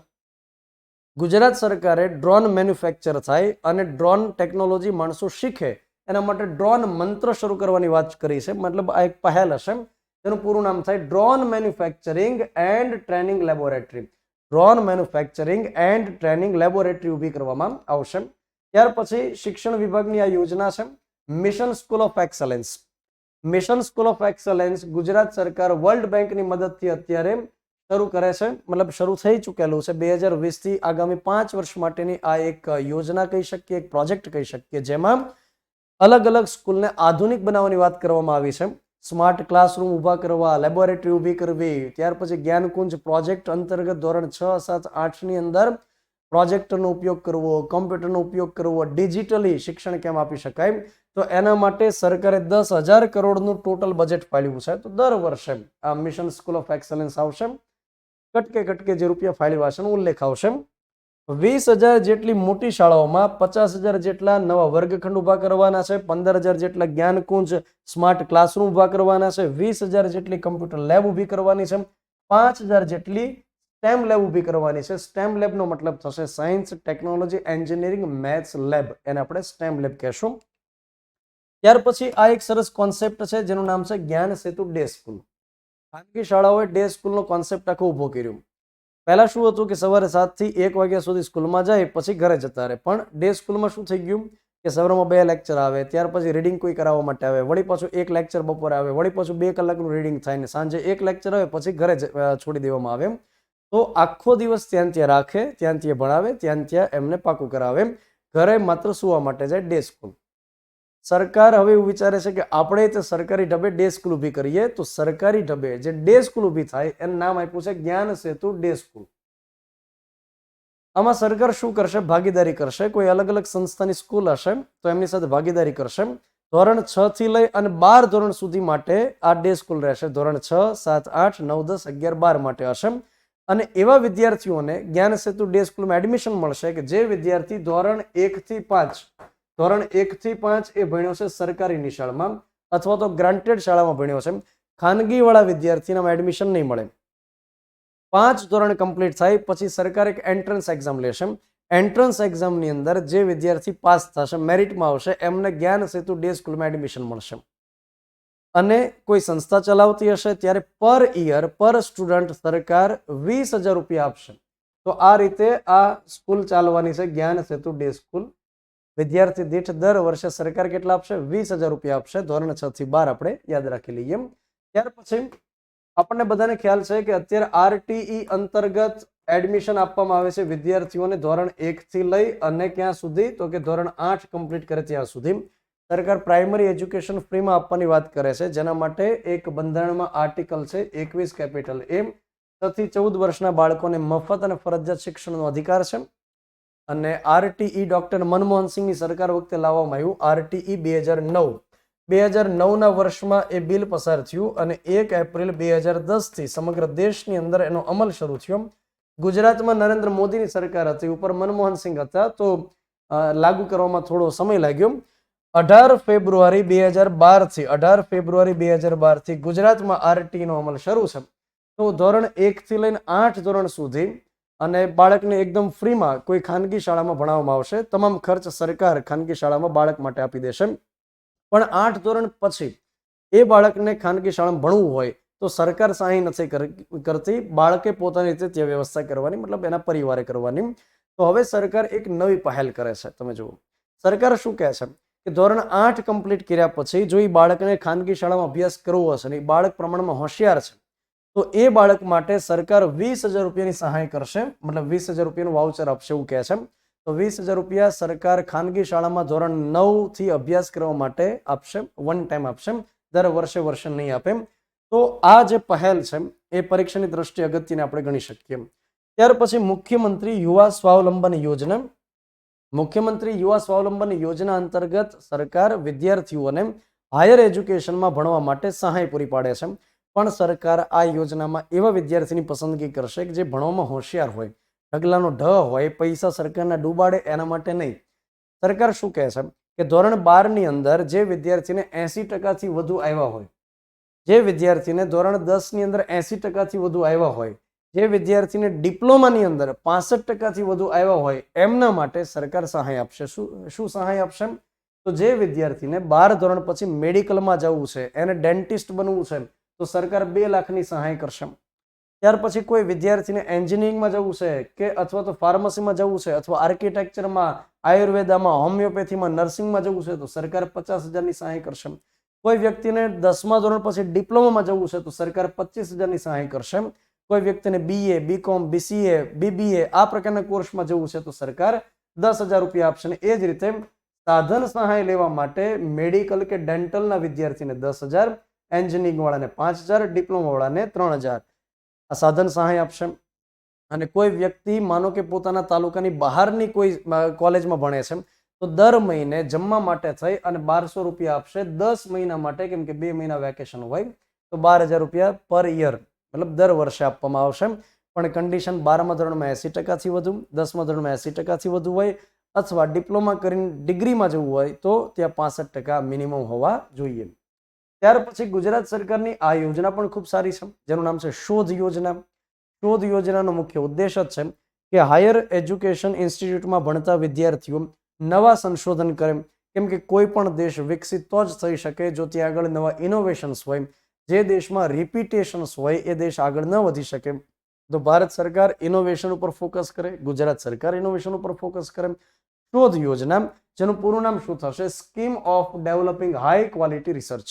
S1: ગુજરાત સરકારે ડ્રોન મેન્યુફેક્ચર થાય અને ડ્રોન ટેકનોલોજી માણસો શીખે એના માટે ડ્રોન મંત્ર શરૂ કરવાની વાત કરી છે. મતલબ આ એક પહેલ હશે. તેનું પૂરું નામ થાય drone manufacturing and training laboratory. Drone manufacturing and training laboratory ઊભી કરવામાં આવશે. ત્યાર પછી શિક્ષણ વિભાગની આ યોજના છે mission school of excellence. Mission school of excellence Gujarat સરકાર વર્લ્ડ બેંકની મદદથી અત્યારે શરૂ કરે છે, મતલબ શરૂ થઈ ચૂકેલું છે. 2020 થી આગામી 5 વર્ષ માટેની આ એક યોજના કહી શકીએ, એક પ્રોજેક્ટ કહી શકીએ, જેમાં અલગ અલગ સ્કૂલને આધુનિક બનાવવાની વાત કરવામાં આવી છે. સ્માર્ટ ક્લાસરૂમ ઊભા કરવા, લેબોરેટરી ઊભી કરવી, ત્યાર પછી જ્ઞાનકુંજ પ્રોજેક્ટ અંતર્ગત ધોરણ 6, 7, 8ની અંદર પ્રોજેક્ટરનો ઉપયોગ કરવો, કમ્પ્યુટરનો ઉપયોગ કરવો, ડિજિટલી શિક્ષણ કેમ આપી શકાય. તો એના માટે સરકારે 10,000 કરોડનું ટોટલ બજેટ ફાળવ્યું છે. તો દર વર્ષે આ મિશન સ્કૂલ ઓફ એક્સેલન્સ આવશે. કટકે જે રૂપિયા ફાળવ્યા છે એનો ઉલ્લેખ આવશે. 20,000 જેટલી મોટી શાળાઓમાં 50,000 જેટલા નવા વર્ગખંડ ઊભા કરવાના છે, 15,000 જેટલા જ્ઞાનકુંજ સ્માર્ટ ક્લાસરૂમ ઊભા કરવાના છે, 20,000 જેટલી કમ્પ્યુટર લેબ ઊભી કરવાની છે, 5,000 જેટલી સ્ટેમ લેબ ઊભી કરવાની છે. સ્ટેમ લેબનો મતલબ થશે science, technology, engineering, maths lab, એને આપણે સ્ટેમ લેબ કહેશું. ત્યાર પછી આ એક સરસ કોન્સેપ્ટ છે જેનું નામ છે જ્ઞાન સેતુ ડે સ્કૂલ. ખાનગી શાળાઓએ ડે સ્કૂલનો કોન્સેપ્ટ આખો ઊભો કર્યો. પહેલા શું હતું કે સવારે 7 થી 1 વાગ્યા સુધી સ્કૂલમાં જાય, પછી ઘરે જતા રહે. પણ ડે સ્કૂલમાં શું થઈ ગયું કે સવારમાં 2 લેક્ચર આવે, ત્યાર પછી રીડિંગ કોઈ કરાવવા માટે આવે, વળી પાછું 1 લેક્ચર બપોરે આવે, વળી પાછું 2 કલાકનું રીડિંગ થાય ને સાંજે 1 લેક્ચર આવે, પછી ઘરે છોડી દેવામાં આવે. તો આખો દિવસ ત્યાં રાખે, ત્યાં ભણાવે, ત્યાં એમને પાકું કરાવે. ઘરે માત્ર સુવા માટે જાય ડે સ્કૂલ. સરકાર હવે એવું વિચારે છે કે આપણે તે સરકારી ઢબે ડે સ્કૂલ ઊભી કરીએ. તો સરકારી ઢબે જે ડે સ્કૂલ ઊભી થાય એનું નામ આપ્યું છે જ્ઞાન સેતુ ડે સ્કૂલ. આમાં સરકાર શું કરશે? ભાગીદારી કરશે. કોઈ અલગ અલગ સંસ્થાની સ્કૂલ હશે તો એમની સાથે ભાગીદારી કરશે. ધોરણ 6 થી લઈ અને 12 ધોરણ સુધી માટે આ ડે સ્કૂલ રહેશે. ધોરણ 6, 7, 8, 9, 10, 11, 12 માટે હશે. અને એવા વિદ્યાર્થીઓને જ્ઞાન સેતુ ડે સ્કૂલમાં એડમિશન મળશે કે જે વિદ્યાર્થી ધોરણ 1 થી 5 એ ભણ્યો છે સરકારી નિશાળમાં અથવા તો ગ્રાન્ટેડ શાળામાં ભણ્યો છે. ખાનગી વાળા વિદ્યાર્થીને એડમિશન નહીં મળે. 5 ધોરણ કમ્પ્લીટ થાય પછી સરકાર એક એન્ટ્રન્સ એક્ઝામ લેશે. એન્ટ્રન્સ એક્ઝામની અંદર જે વિદ્યાર્થી પાસ થશે, મેરિટમાં આવશે, એમને જ્ઞાન સેતુ ડે સ્કૂલમાં એડમિશન મળશે. અને કોઈ સંસ્થા ચલાવતી હશે ત્યારે પર યર પર સ્ટુડન્ટ સરકાર 20,000 રૂપિયા આપશે. તો આ રીતે આ સ્કૂલ ચાલવાની છે, જ્ઞાન સેતુ ડે સ્કૂલ. વિદ્યાર્થી દીઠ દર વર્ષે સરકાર કેટલા આપશે? 20,000 રૂપિયા આપશે. ધોરણ 6 થી 12 આપણે યાદ રાખી લઈએ. ત્યાર પછી આપણને બધાને ખ્યાલ છે કે અત્યારે આરટીઈ અંતર્ગત એડમિશન આપવામાં આવે છે વિદ્યાર્થીઓને ધોરણ 1 થી લઈ અને ક્યાં સુધી? તો કે ધોરણ 8 કમ્પ્લીટ કરે ત્યાં સુધી. સરકાર પ્રાઇમરી એજ્યુકેશન ફ્રીમાં આપવાની વાત કરે છે, જેના માટે એક બંધારણમાં આર્ટિકલ છે 21A. 6 થી 14 વર્ષના બાળકોને મફત અને ફરજિયાત શિક્ષણનો અધિકાર છે. અને આરટીઈ ડોક્ટર મનમોહન સિંહની સરકાર વખતે લાવવામાં આવ્યું. આરટીઈ 2009 વર્ષમાં એ બિલ પસાર થયું અને 1 એપ્રિલ 2010 થી સમગ્ર દેશની અંદર એનો અમલ શરૂ થયો. ગુજરાતમાં નરેન્દ્ર મોદીની સરકાર હતી, ઉપર મનમોહન સિંહ હતા, તો લાગુ કરવામાં થોડો સમય લાગ્યો. 18 ફેબ્રુઆરી 2012 થી ગુજરાતમાં આરટીઈ નો અમલ શરૂ છે. તો ધોરણ 1 થી લઈને 8 ધોરણ સુધી અને બાળકને એકદમ ફ્રીમાં કોઈ ખાનગી શાળામાં ભણાવવામાં આવશે. તમામ ખર્ચ સરકાર ખાનગી શાળામાં બાળક માટે આપી દેશે. પણ 8 ધોરણ પછી એ બાળકને ખાનગી શાળામાં ભણવું હોય તો સરકાર સહાય નથી કરતી, બાળકે પોતાની રીતે ત્યાં વ્યવસ્થા કરવાની, મતલબ એના પરિવારે કરવાની. તો હવે સરકાર એક નવી પહેલ કરે છે. તમે જુઓ સરકાર શું કહે છે કે ધોરણ 8 કમ્પ્લીટ કર્યા પછી જો એ બાળકને ખાનગી શાળામાં અભ્યાસ કરવો હશે ને એ બાળક પ્રમાણમાં હોશિયાર છે તો એ બાળક માટે સરકાર 20,000 રૂપિયાની સહાય કરશે, મતલબ 20,000 રૂપિયાનું વાઉચર આપશે એવું કહે છે. તો 20,000 રૂપિયા સરકાર ખાનગી શાળામાં ધોરણ 9 થી અભ્યાસ કરવા માટે આપશે, વન ટાઈમ આપશે, દર વર્ષે નહીં આપે. તો આ જે પહેલ છે એ પરીક્ષાની દ્રષ્ટિએ અગત્યની આપણે ગણી શકીએ. ત્યાર પછી મુખ્યમંત્રી યુવા સ્વાવલંબન યોજના. મુખ્યમંત્રી યુવા સ્વાવલંબન યોજના અંતર્ગત સરકાર વિદ્યાર્થીઓને હાયર એજ્યુકેશનમાં ભણવા માટે સહાય પૂરી પાડે છે. પણ સરકાર આ યોજનામાં એવા વિદ્યાર્થીની પસંદગી કરશે કે જે ભણવામાં હોશિયાર હોય, ઢગલાનો ઢ હોય, પૈસા સરકારના ડૂબાડે, એના માટે નહીં. સરકાર શું કહે છે કે ધોરણ 12 ની અંદર જે વિદ્યાર્થીને 80% થી વધુ આવ્યા હોય, જે વિદ્યાર્થીને ધોરણ 10 ની અંદર 80% થી વધુ આવ્યા હોય, જે વિદ્યાર્થીને ડિપ્લોમાની અંદર 65% થી વધુ આવ્યા હોય, એમના માટે સરકાર સહાય આપશે. શું સહાય આપશે? તો જે વિદ્યાર્થીને 12 ધોરણ પછી મેડિકલમાં જવું છે, એને ડેન્ટિસ્ટ બનવું છે, તો સરકાર 2 લાખની સહાય કરશે. ત્યાર પછી કોઈ વિદ્યાર્થીને એન્જિનિયરિંગમાં જવું છે કે અથવા તો ફાર્મસીમાં જવું છે અથવા આર્કિટેક્ચરમાં, આયુર્વેદામાં, હોમિયોપેથીમાં, નર્સિંગમાં જવું છે તો સરકાર 50,000ની સહાય કરશે. કોઈ વ્યક્તિને 10મા ધોરણ પછી ડિપ્લોમામાં જવું છે તો સરકાર 25,000ની સહાય કરશે. કોઈ વ્યક્તિને BA, BCom, BCA, BBA આ પ્રકારના કોર્સમાં જવું છે તો સરકાર 10,000 રૂપિયા આપશે. એ જ રીતે સાધન સહાય લેવા માટે મેડિકલ કે ડેન્ટલના વિદ્યાર્થીને 10,000, એન્જિનિયરિંગ વાળાને 5,000, ડિપ્લોમા વાળાને 3,000 આ સાધન સહાય આપશે. અને કોઈ વ્યક્તિ માનો કે પોતાના તાલુકાની બહારની કોઈ કોલેજમાં ભણે છે તો દર મહિને જમવા માટે થઈ અને 1,200 રૂપિયા આપશે 10 મહિના માટે, કેમ કે 2 મહિના વેકેશન હોય, તો 12,000 રૂપિયા પર યર, મતલબ દર વર્ષે આપવામાં આવશે. પણ કન્ડિશન 12મા ધોરણમાં 80% થી વધુ, 10મા ધોરણમાં 80% થી વધુ હોય અથવા ડિપ્લોમા કરીને ડિગ્રીમાં જવું હોય તો ત્યાં 65% મિનિમમ હોવા જોઈએ. ત્યાર પછી ગુજરાત સરકારની આ યોજના પણ ખૂબ સારી છે, જેનું નામ છે શોધ યોજના. શોધ યોજનાનો મુખ્ય ઉદ્દેશ જ છે કે હાયર એજ્યુકેશન ઇન્સ્ટિટ્યૂટમાં ભણતા વિદ્યાર્થીઓ નવા સંશોધન કરે, કેમ કે કોઈ પણ દેશ વિકસિત તો જ થઈ શકે જો ત્યાં આગળ નવા ઇનોવેશન્સ હોય. જે દેશમાં રિપીટેશન્સ હોય એ દેશ આગળ ન વધી શકે. તો ભારત સરકાર ઇનોવેશન ઉપર ફોકસ કરે, ગુજરાત સરકાર ઇનોવેશન ઉપર ફોકસ કરે. શોધ યોજના, જેનું પૂરું નામ શું થશે? Scheme of developing high quality research.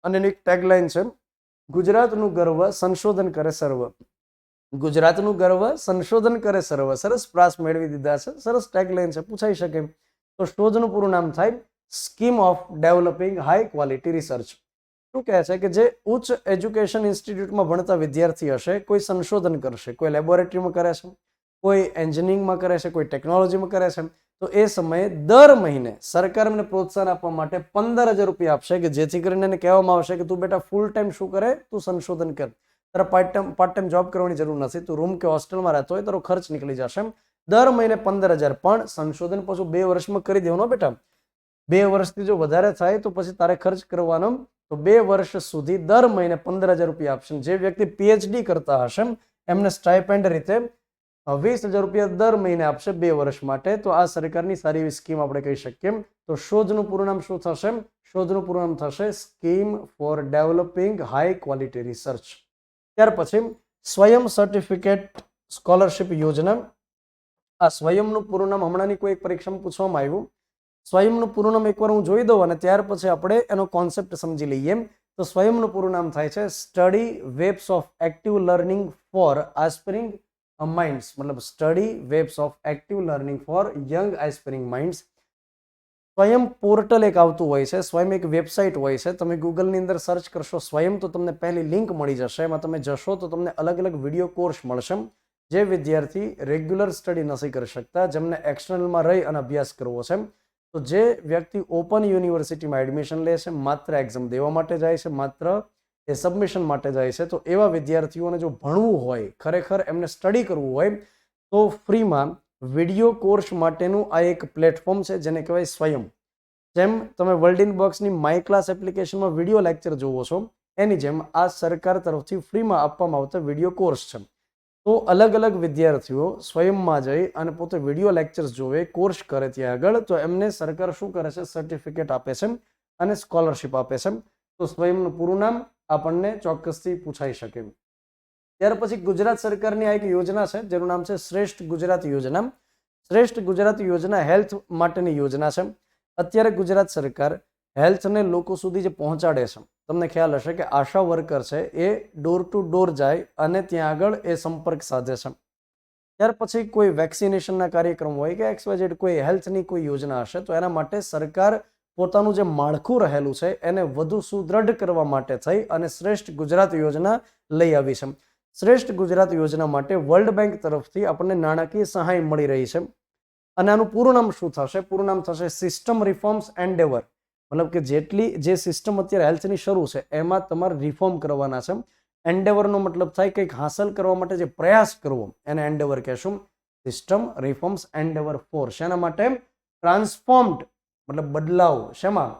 S1: અને એની એક ટેગલાઇન છે ગુજરાતનું ગર્વ સંશોધન કરે સર્વ. ગુજરાતનું ગર્વ સંશોધન કરે સર્વ. સરસ પ્રાસ મેળવી દીધા છે, સરસ ટેગલાઇન છે, પૂછાઈ શકે. તો શોધનું પૂરું નામ થાય scheme of developing high quality research. શું કહે છે કે જે ઉચ્ચ એજ્યુકેશન ઇન્સ્ટિટ્યૂટમાં ભણતા વિદ્યાર્થી હશે, કોઈ સંશોધન કરશે, કોઈ લેબોરેટરીમાં કરે છે, કોઈ એન્જિનિયરિંગમાં કરે છે, કોઈ ટેકનોલોજીમાં કરે છે, તો એ સમયે દર મહિને સરકાર એમને પ્રોત્સાહન આપવા માટે 15,000 રૂપિયા આપશે કે જેથી કરીને એને કહેવામાં આવશે કે તું બેટા ફૂલ ટાઈમ શું કરે? તું સંશોધન કર. તારે પાર્ટ ટાઈમ જોબ કરવાની જરૂર નથી, તું રૂમ કે હોસ્ટેલમાં રહેતો હોય તારો ખર્ચ નીકળી જશે. દર મહિને 15,000, પણ સંશોધન પાછું 2 વર્ષમાં કરી દેવાનું બેટા. 2 વર્ષથી જો વધારે થાય તો પછી તારે ખર્ચ કરવાનો. તો 2 વર્ષ સુધી દર મહિને 15,000 રૂપિયા આપશે. જે વ્યક્તિ PhD કરતા હશે એમને સ્ટાઇપેન્ડ રીતે 20,000 રૂપિયા દર મહિને આપશે 2 વર્ષ માટે. તો આ સરકારની સારી એવી સ્કીમ આપણે કહી શકીએ. તો શોધનું પૂરું નામ શું થશે? શોધનું પૂરું નામ થશે scheme for developing high quality research. ત્યાર પછી સ્વયં સર્ટિફિકેટ સ્કોલરશિપ યોજના. આ સ્વયંનું પૂરું નામ હમણાંની કોઈ એક પરીક્ષામાં પૂછવામાં આવ્યું. સ્વયંનું પૂરું નામ એકવાર હું જોઈ દઉં અને ત્યાર પછી આપણે એનો કોન્સેપ્ટ સમજી લઈએ. તો સ્વયંનું પૂરું નામ થાય છે study webs of active learning for aspiring minds. મતલબ study webs of active learning for young aspiring minds. Swayam portal એક આવતું હોય છે, સ્વયં એક વેબસાઇટ હોય છે. તમે ગૂગલની અંદર સર્ચ કરશો સ્વયં તો તમને પહેલી લિંક મળી જશે. એમાં તમે જશો તો તમને અલગ અલગ વિડીયો કોર્સ મળશે. જે વિદ્યાર્થી રેગ્યુલર સ્ટડી નથી કરી શકતા, જેમને એક્સટર્નલમાં રહી અને અભ્યાસ કરવો છે, તો જે વ્યક્તિ ઓપન યુનિવર્સિટીમાં એડમિશન લે છે, માત્ર એક્ઝામ દેવા માટે જાય છે, માત્ર એ સબમિશન માટે જાય છે, તો એવા વિદ્યાર્થીઓને જો ભણવું હોય, ખરેખર એમને સ્ટડી કરવું હોય, તો ફ્રીમાં વિડીયો કોર્સ માટેનું આ એક પ્લેટફોર્મ છે જેને કહેવાય સ્વયં. જેમ તમે વર્લ્ડ ઇન બોક્સની માય ક્લાસ એપ્લિકેશનમાં વિડીયો લેક્ચર જોવો છો, એની જેમ આ સરકાર તરફથી ફ્રીમાં આપવામાં આવતા વિડીયો કોર્સ છે. તો અલગ અલગ વિદ્યાર્થીઓ સ્વયંમાં જઈ અને પોતે વિડીયો લેક્ચર્સ જોવે, કોર્સ કરે ત્યાં આગળ, તો એમને સરકાર શું કરે છે? સર્ટિફિકેટ આપે છે અને સ્કોલરશિપ આપે છે. તો સ્વયંનું પૂરું નામ આપણને ચોક્કસથી પૂછાઈ શકે. ત્યાર પછી ગુજરાત સરકારની આ એક યોજના છે જેનું નામ છે શ્રેષ્ઠ ગુજરાત યોજના. શ્રેષ્ઠ ગુજરાત યોજના હેલ્થ માટેની યોજના છે. અત્યારે ગુજરાત સરકાર હેલ્થને લોકો સુધી જે પહોંચાડે છે, તમને ખ્યાલ હશે કે આશા વર્કર છે એ ડોર ટુ ડોર જાય અને ત્યાં આગળ એ સંપર્ક સાધે છે. ત્યાર પછી કોઈ વેક્સિનેશનના કાર્યક્રમ હોય કે XYZ કોઈ હેલ્થની કોઈ યોજના હશે, તો એના માટે સરકાર પોતાનું જે માળખું રહેલું છે એને વધુ સુદૃઢ કરવા માટે થઈ અને શ્રેષ્ઠ ગુજરાત યોજના લઈ આવી છે. શ્રેષ્ઠ ગુજરાત યોજના માટે વર્લ્ડ બેંક તરફથી આપણને નાણાકીય સહાય મળી રહી છે. અને આનું પૂરું નામ શું થશે? પૂરું નામ થશે સિસ્ટમ રિફોર્મ્સ એન્ડેવર. મતલબ કે જે સિસ્ટમ અત્યારે હેલ્થની શરૂ છે એમાં તમારે રિફોર્મ કરવાના છે. એન્ડેવરનો મતલબ થાય કંઈક હાંસલ કરવા માટે જે પ્રયાસ કરવો, એને એન્ડેવર કહેશું. સિસ્ટમ રિફોર્મ્સ એન્ડેવર ફોર શેના માટે? ટ્રાન્સફોર્મ્ડ મતલબ બદલાવ શેમાં?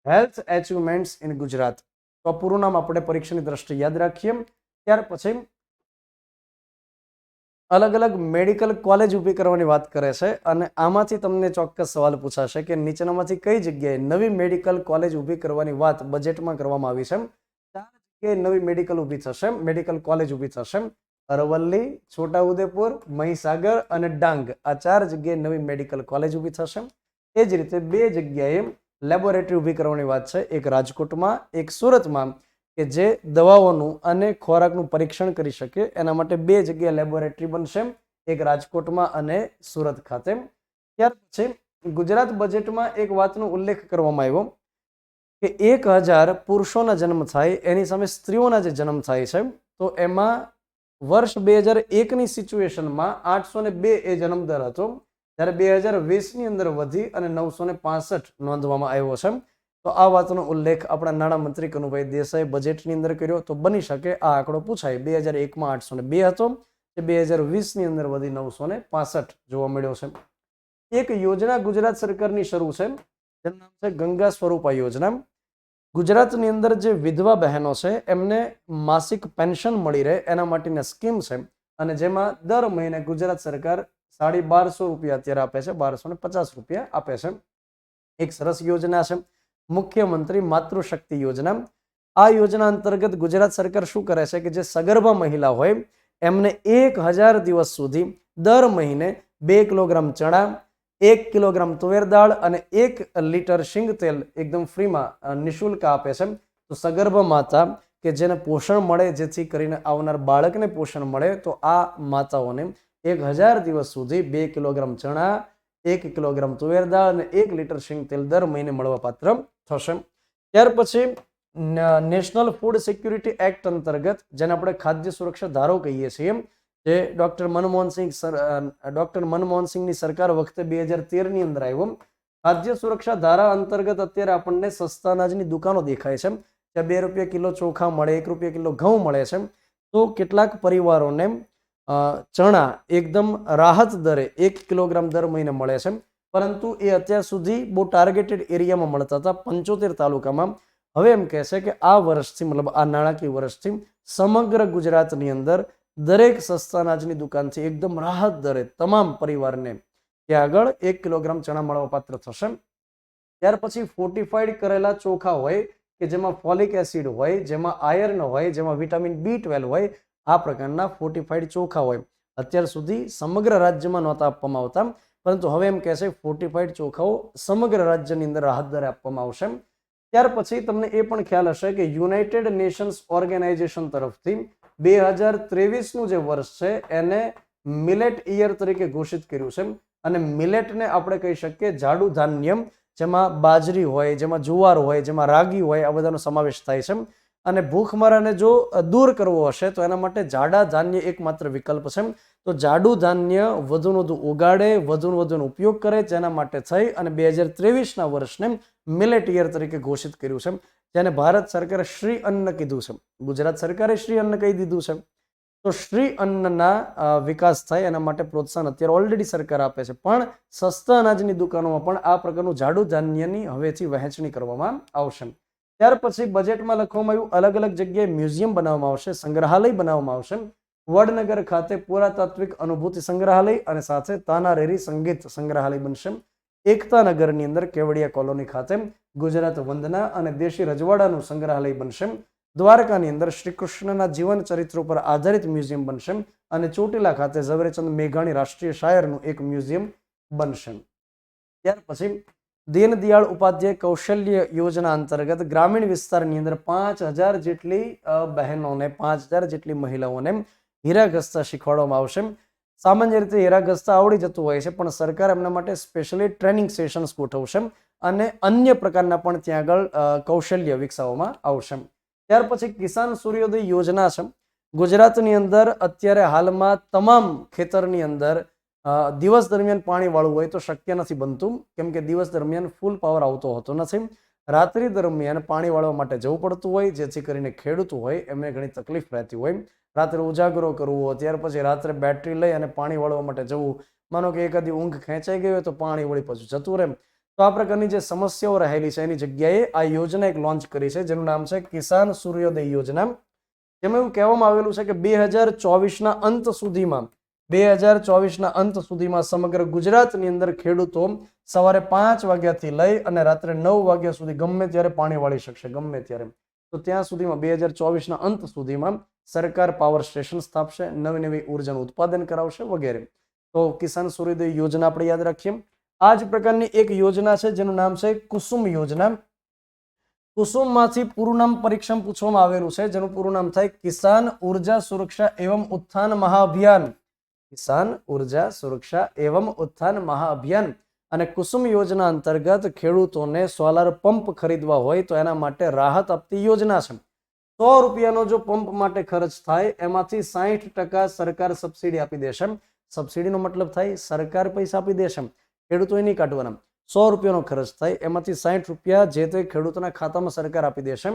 S1: Health achievements in Gujarat. તો પૂરું નામ આપણે પરીક્ષાની દ્રષ્ટિએ યાદ રાખીએ. ત્યાર પછી અલગ અલગ મેડિકલ કોલેજ ઊભી કરવાની વાત કરે છે અને આમાંથી તમને ચોક્કસ સવાલ પૂછાશે કે નીચેનામાંથી કઈ જગ્યાએ નવી મેડિકલ કોલેજ ઊભી કરવાની વાત બજેટમાં કરવામાં આવી છે? 4 જગ્યાએ નવી મેડિકલ ઊભી થશે, મેડિકલ કોલેજ ઊભી થશે. અરવલ્લી, છોટાઉદેપુર, મહીસાગર અને ડાંગ, આ 4 જગ્યાએ નવી મેડિકલ કોલેજ ઊભી થશે. એ જ રીતે 2 જગ્યાએ લેબોરેટરી ઊભી કરવાની વાત છે, એક રાજકોટમાં, એક સુરતમાં, કે જે દવાઓનું અને ખોરાકનું પરીક્ષણ કરી શકે. એના માટે 2 જગ્યાએ લેબોરેટરી બનશે, એક રાજકોટમાં અને સુરત ખાતે. ત્યાર પછી ગુજરાત બજેટમાં એક વાતનો ઉલ્લેખ કરવામાં આવ્યો કે 1000 પુરુષોના જન્મ થાય એની સામે સ્ત્રીઓના જે જન્મ થાય છે, તો એમાં વર્ષ 2001ની સિચ્યુએશનમાં 802 એ જન્મદર હતો, જ્યારે 2020ની અંદર વધી અને 965 નોંધવામાં આવ્યો છે. તો આ વાતનો ઉલ્લેખ આપણા નાણામંત્રી કનુભાઈ દેસાઈ બજેટની અંદર કર્યો. તો બની શકે આ આંકડો પૂછાય. 2001માં 802 હતો, જે 2020ની અંદર વધી 965 જોવા મળ્યો છે. એક યોજના ગુજરાત સરકારની શરૂ છે જેનું નામ છે ગંગા સ્વરૂપા યોજના. ગુજરાતની અંદર જે વિધવા બહેનો છે એમને માસિક પેન્શન મળી રહે એના માટેની સ્કીમ છે અને જેમાં દર મહિને ગુજરાત સરકાર 1250 રૂપિયા અત્યારે આપે છે, 1250 રૂપિયા આપે છે. એક સરસ યોજના છે મુખ્યમંત્રી માતૃશક્તિ યોજના. આ યોજના અંતર્ગત ગુજરાત સરકાર શું કરે છે કે જે સગર્ભા મહિલા હોય એમને 1000 દિવસ સુધી દર મહિને 2 કિલોગ્રામ ચણા, 1 કિલોગ્રામ તુવેર દાળ અને 1 લીટર શીંગ તેલ એકદમ ફ્રીમાં નિઃશુલ્ક આપે છે. તો સગર્ભા માતા કે જેને પોષણ મળે, જેથી કરીને આવનાર બાળકને પોષણ મળે, તો આ માતાઓને 1000 દિવસ સુધી 2 કિલોગ્રામ ચણા, 1 કિલોગ્રામ તુવેર દાળ અને 1 લીટર શીંગ તેલ દર મહિને મળવા પાત્ર થશે. ત્યાર પછી નેશનલ ફૂડ સિક્યુરિટી એક્ટ અંતર્ગત, જેને આપણે ખાદ્ય સુરક્ષા ધારો કહીએ છીએ, જે ડોક્ટર મનમોહનસિંહની સરકાર વખતે 2013ની અંદર આવ્યો. ખાદ્ય સુરક્ષા ધારા અંતર્ગત અત્યારે આપણને સસ્તા અનાજની દુકાનો દેખાય છે, ત્યાં 2 રૂપિયા કિલો ચોખા મળે, 1 રૂપિયા કિલો ઘઉં મળે છે. તો કેટલાક પરિવારોને ચણા એકદમ રાહત દરે 1 કિલોગ્રામ દર મહિને મળે છે, પરંતુ એ અત્યાર સુધી બહુ ટાર્ગેટેડ એરિયામાં મળતા હતા, 75 તાલુકામાં. હવે એમ કહે છે કે આ વર્ષથી, મતલબ આ નાણાકીય વર્ષથી સમગ્ર ગુજરાતની અંદર દરેક સસ્તા અનાજની દુકાનથી એકદમ રાહત દરે તમામ પરિવારને ત્યાં આગળ 1 કિલોગ્રામ ચણા મળવા પાત્ર થશે. ત્યાર પછી ફોર્ટિફાઈડ કરેલા ચોખા હોય કે જેમાં ફોલિક એસિડ હોય, જેમાં આયર્ન હોય, જેમાં વિટામિન B12 હોય, આ પ્રકારના ફોર્ટિફાઈડ ચોખા હોય. અત્યાર સુધી સમગ્ર રાજ્યમાં નહોતા આપવામાં આવતા, પરંતુ હવે એમ કહેશે ફોર્ટિફાઈડ ચોખાઓ સમગ્ર રાજ્યની અંદર રાહત દરે આપવામાં આવશે. ત્યાર પછી તમને એ પણ ખ્યાલ હશે કે યુનાઇટેડ નેશન્સ ઓર્ગેનાઇઝેશન તરફથી 2023નું જે વર્ષ છે એને મિલેટ ઈયર તરીકે ઘોષિત કર્યું છે. અને મિલેટને આપણે કહી શકીએ જાડુ ધાન્ય, જેમાં બાજરી હોય, જેમાં જુવાર હોય, જેમાં રાગી હોય, આ બધાનો સમાવેશ થાય છે. અને ભૂખમરાને જો દૂર કરવો હશે તો એના માટે જાડા ધાન્ય એકમાત્ર વિકલ્પ છે. તો જાડુ ધાન્ય વધુને વધુ ઉગાડે, વધુને વધુ ઉપયોગ કરે, જેના માટે થઈ અને 2023ના વર્ષને મિલેટ ઈયર તરીકે ઘોષિત કર્યું છે, જેને ભારત સરકારે શ્રી અન્ન કીધું છે. ગુજરાત સરકારે શ્રી અન્ન કહી દીધું છે. તો શ્રી અન્નના વિકાસ થાય એના માટે પ્રોત્સાહન અત્યારે ઓલરેડી સરકાર આપે છે, પણ સસ્તા અનાજની દુકાનોમાં પણ આ પ્રકારનું જાડુ ધાન્યની હવેથી વહેંચણી કરવામાં આવશે. ત્યાર પછી બજેટમાં લખવામાં આવ્યું અલગ અલગ જગ્યાએ મ્યુઝિયમ બનાવવામાં આવશે, સંગ્રહાલય બનાવવામાં આવશે. વડનગર ખાતે પુરાતાત્વિક અનુભૂતિ સંગ્રહાલય અને સાથે તાનારીરી સંગીત સંગ્રહાલય બનશે. એકતા નગરની અંદર કેવડિયા કોલોની ખાતે ગુજરાત વંદના અને દેશી રજવાડાનું સંગ્રહાલય બનશે. દ્વારકાની અંદર શ્રી કૃષ્ણના જીવન ચરિત્રો પર આધારિત મ્યુઝિયમ બનશે. અને ચોટીલા ખાતે ઝવેરચંદ મેઘાણી રાષ્ટ્રીય શાયરનું એક મ્યુઝિયમ બનશે. ત્યાર પછી દીનદયાળ ઉપાધ્યાય કૌશલ્ય યોજના અંતર્ગત ગ્રામીણ વિસ્તારની અંદર 5000 જેટલી બહેનોને, 5000 જેટલી મહિલાઓને હીરા ઘસતા શીખવાડવામાં આવશે. સામાન્ય રીતે હીરા ઘસતા આવડી જતું હોય છે, પણ સરકાર એમના માટે સ્પેશિયલી ટ્રેનિંગ સેશન્સ ગોઠવશે અને અન્ય પ્રકારના પણ ત્યાં આગળ કૌશલ્ય વિકસાવવામાં આવશે. ત્યાર પછી કિસાન સૂર્યોદય યોજના છે. ગુજરાતની અંદર અત્યારે હાલમાં તમામ ખેતરની અંદર દિવસ દરમિયાન પાણી વાળવું હોય તો શક્ય નથી બનતું, કેમ કે દિવસ દરમિયાન ફૂલ પાવર આવતો હોતો નથી. રાત્રિ દરમિયાન પાણી વાળવા માટે જવું પડતું હોય, જેથી કરીને ખેડૂતો હોય એમને ઘણી તકલીફ રહેતી હોય. રાત્રે ઉજાગરો કરવો, ત્યાર પછી રાત્રે બેટરી લઈ અને પાણી વાળવા માટે જવું, માનો કે એકાદી ઊંઘ ખેંચાઈ ગઈ હોય તો પાણી વળી પછી જતું રહે. તો આ પ્રકારની જે સમસ્યાઓ રહેલી છે એની જગ્યાએ આ યોજના એક લોન્ચ કરી છે, જેનું નામ છે કિસાન સૂર્યોદય યોજના. જેમાં એવું કહેવામાં આવેલું છે કે 2024ના અંત સુધીમાં સમગ્ર ગુજરાતની અંદર ખેડૂતો સવારે 5 વાગ્યાથી લઈ અને રાત્રે 9 વાગ્યા સુધી ગમે ત્યારે પાણી વાળી શકશે, ગમે ત્યારે. તો ત્યાં સુધીમાં 2024ના અંત સુધીમાં સરકાર પાવર સ્ટેશન સ્થાપશે, નવી નવી ઉર્જાનું ઉત્પાદન કરાવશે વગેરે. તો કિસાન સૂર્યોદય યોજના આપણે યાદ રાખીએ. આ જ પ્રકારની એક યોજના છે જેનું નામ છે કુસુમ યોજના. કુસુમમાંથી પૂરું નામ પરીક્ષામાં પૂછવામાં આવેલું છે, જેનું પૂરું નામ થાય કિસાન ઉર્જા સુરક્ષા એવં ઉત્થાન મહાઅભિયાન. કિસાન ઉર્જા સુરક્ષા એવં ઉત્થાન મહાઅભિયાન. અને કુસુમ યોજના અંતર્ગત ખેડૂતોને સોલાર પંપ ખરીદવા હોય તો એના માટે રાહત આપતી યોજના છે. 100 રૂપિયાનો જો પંપ માટે ખર્ચ થાય એમાંથી 60% સરકાર સબસિડી આપી દેશે. સબસિડીનો મતલબ થાય સરકાર પૈસા આપી દેશે, ખેડૂતોએ નહીં કાઢવાના. 100 રૂપિયાનો ખર્ચ થાય એમાંથી 60 રૂપિયા જે તે ખેડૂતોના ખાતામાં સરકાર આપી દેશે.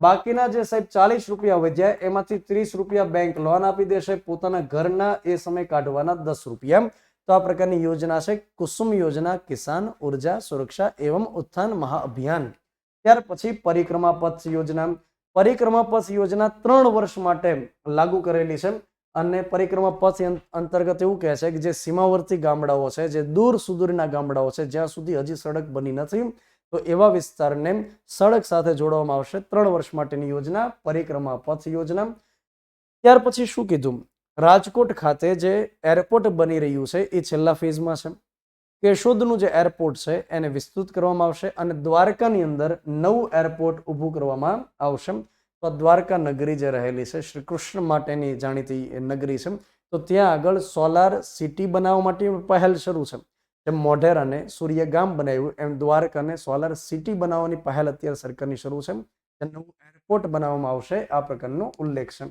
S1: બાકીના જે સાહેબ 40 રૂપિયા વધ્યા એમાંથી 30 રૂપિયા બેંક લોન આપી દેશે, પોતાના ઘરના એ સમય કાઢવાના 10 રૂપિયા. તો આ પ્રકારની યોજના છે કુસુમ યોજના, કિસાન ઉર્જા સુરક્ષા એવં ઉત્થાન મહાઅભિયાન. ત્યાર પછી પરિક્રમા પથ યોજના. પરિક્રમા પથ યોજના 3 વર્ષ માટે લાગુ કરેલી છે. અને પરિક્રમા પથ અંતર્ગત એવું કહે છે કે જે સીમાવર્તી ગામડાઓ છે, જે દૂર સુદૂરના ગામડાઓ છે, જ્યાં સુધી હજી સડક બની નથી, તો એવા વિસ્તારને સડક સાથે જોડવામાં આવશે. 3 વર્ષ માટેની યોજના પરિક્રમા પથ યોજના. ત્યાર પછી શું કીધું, રાજકોટ ખાતે જે એરપોર્ટ બની રહ્યું છે એ છેલ્લા ફેઝમાં છે. કેશોદનું જે એરપોર્ટ છે એને વિસ્તૃત કરવામાં આવશે અને દ્વારકાની અંદર નવું એરપોર્ટ ઊભું કરવામાં આવશે. તો દ્વારકા નગરી જે રહેલી છે શ્રી કૃષ્ણ માટેની જાણીતી નગરી છે, તો ત્યાં આગળ સોલાર સિટી બનાવવા માટે પહેલ શરૂ છે. જેમ મોઢેરાને સૂર્યગામ બનાવ્યું એમ દ્વારકાને સોલાર સિટી બનાવવાની પહેલ અત્યારે સરકારની શરૂ છે. નવું એરપોર્ટ બનાવવામાં આવશે, આ પ્રકારનો ઉલ્લેખ છે.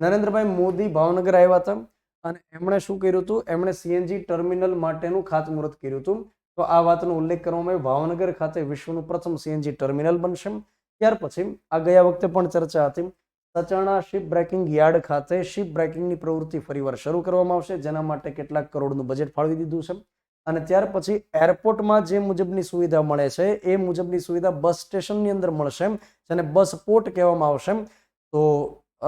S1: નરેન્દ્રભાઈ મોદી ભાવનગર આવ્યા હતા અને એમણે શું કર્યું હતું, એમણે સીએનજી ટર્મિનલ માટેનું ખાતમુહૂર્ત કર્યું હતું. તો આ વાતનો ઉલ્લેખ કરવામાં આવ્યો. ભાવનગર ખાતે વિશ્વનું પ્રથમ સીએનજી ટર્મિનલ બનશે. ત્યાર પછી આ ગયા વખતે પણ ચર્ચા હતી, સચાણા શિપ બ્રેકિંગ યાર્ડ ખાતે શિપ બ્રેકિંગની પ્રવૃત્તિ ફરીવાર શરૂ કરવામાં આવશે, જેના માટે કેટલાક કરોડનું બજેટ ફાળવી દીધું છે. અને ત્યાર પછી એરપોર્ટમાં જે મુજબની સુવિધા મળે છે એ મુજબની સુવિધા બસ સ્ટેશનની અંદર મળશે, જેને બસ પોર્ટ કહેવામાં આવશે. તો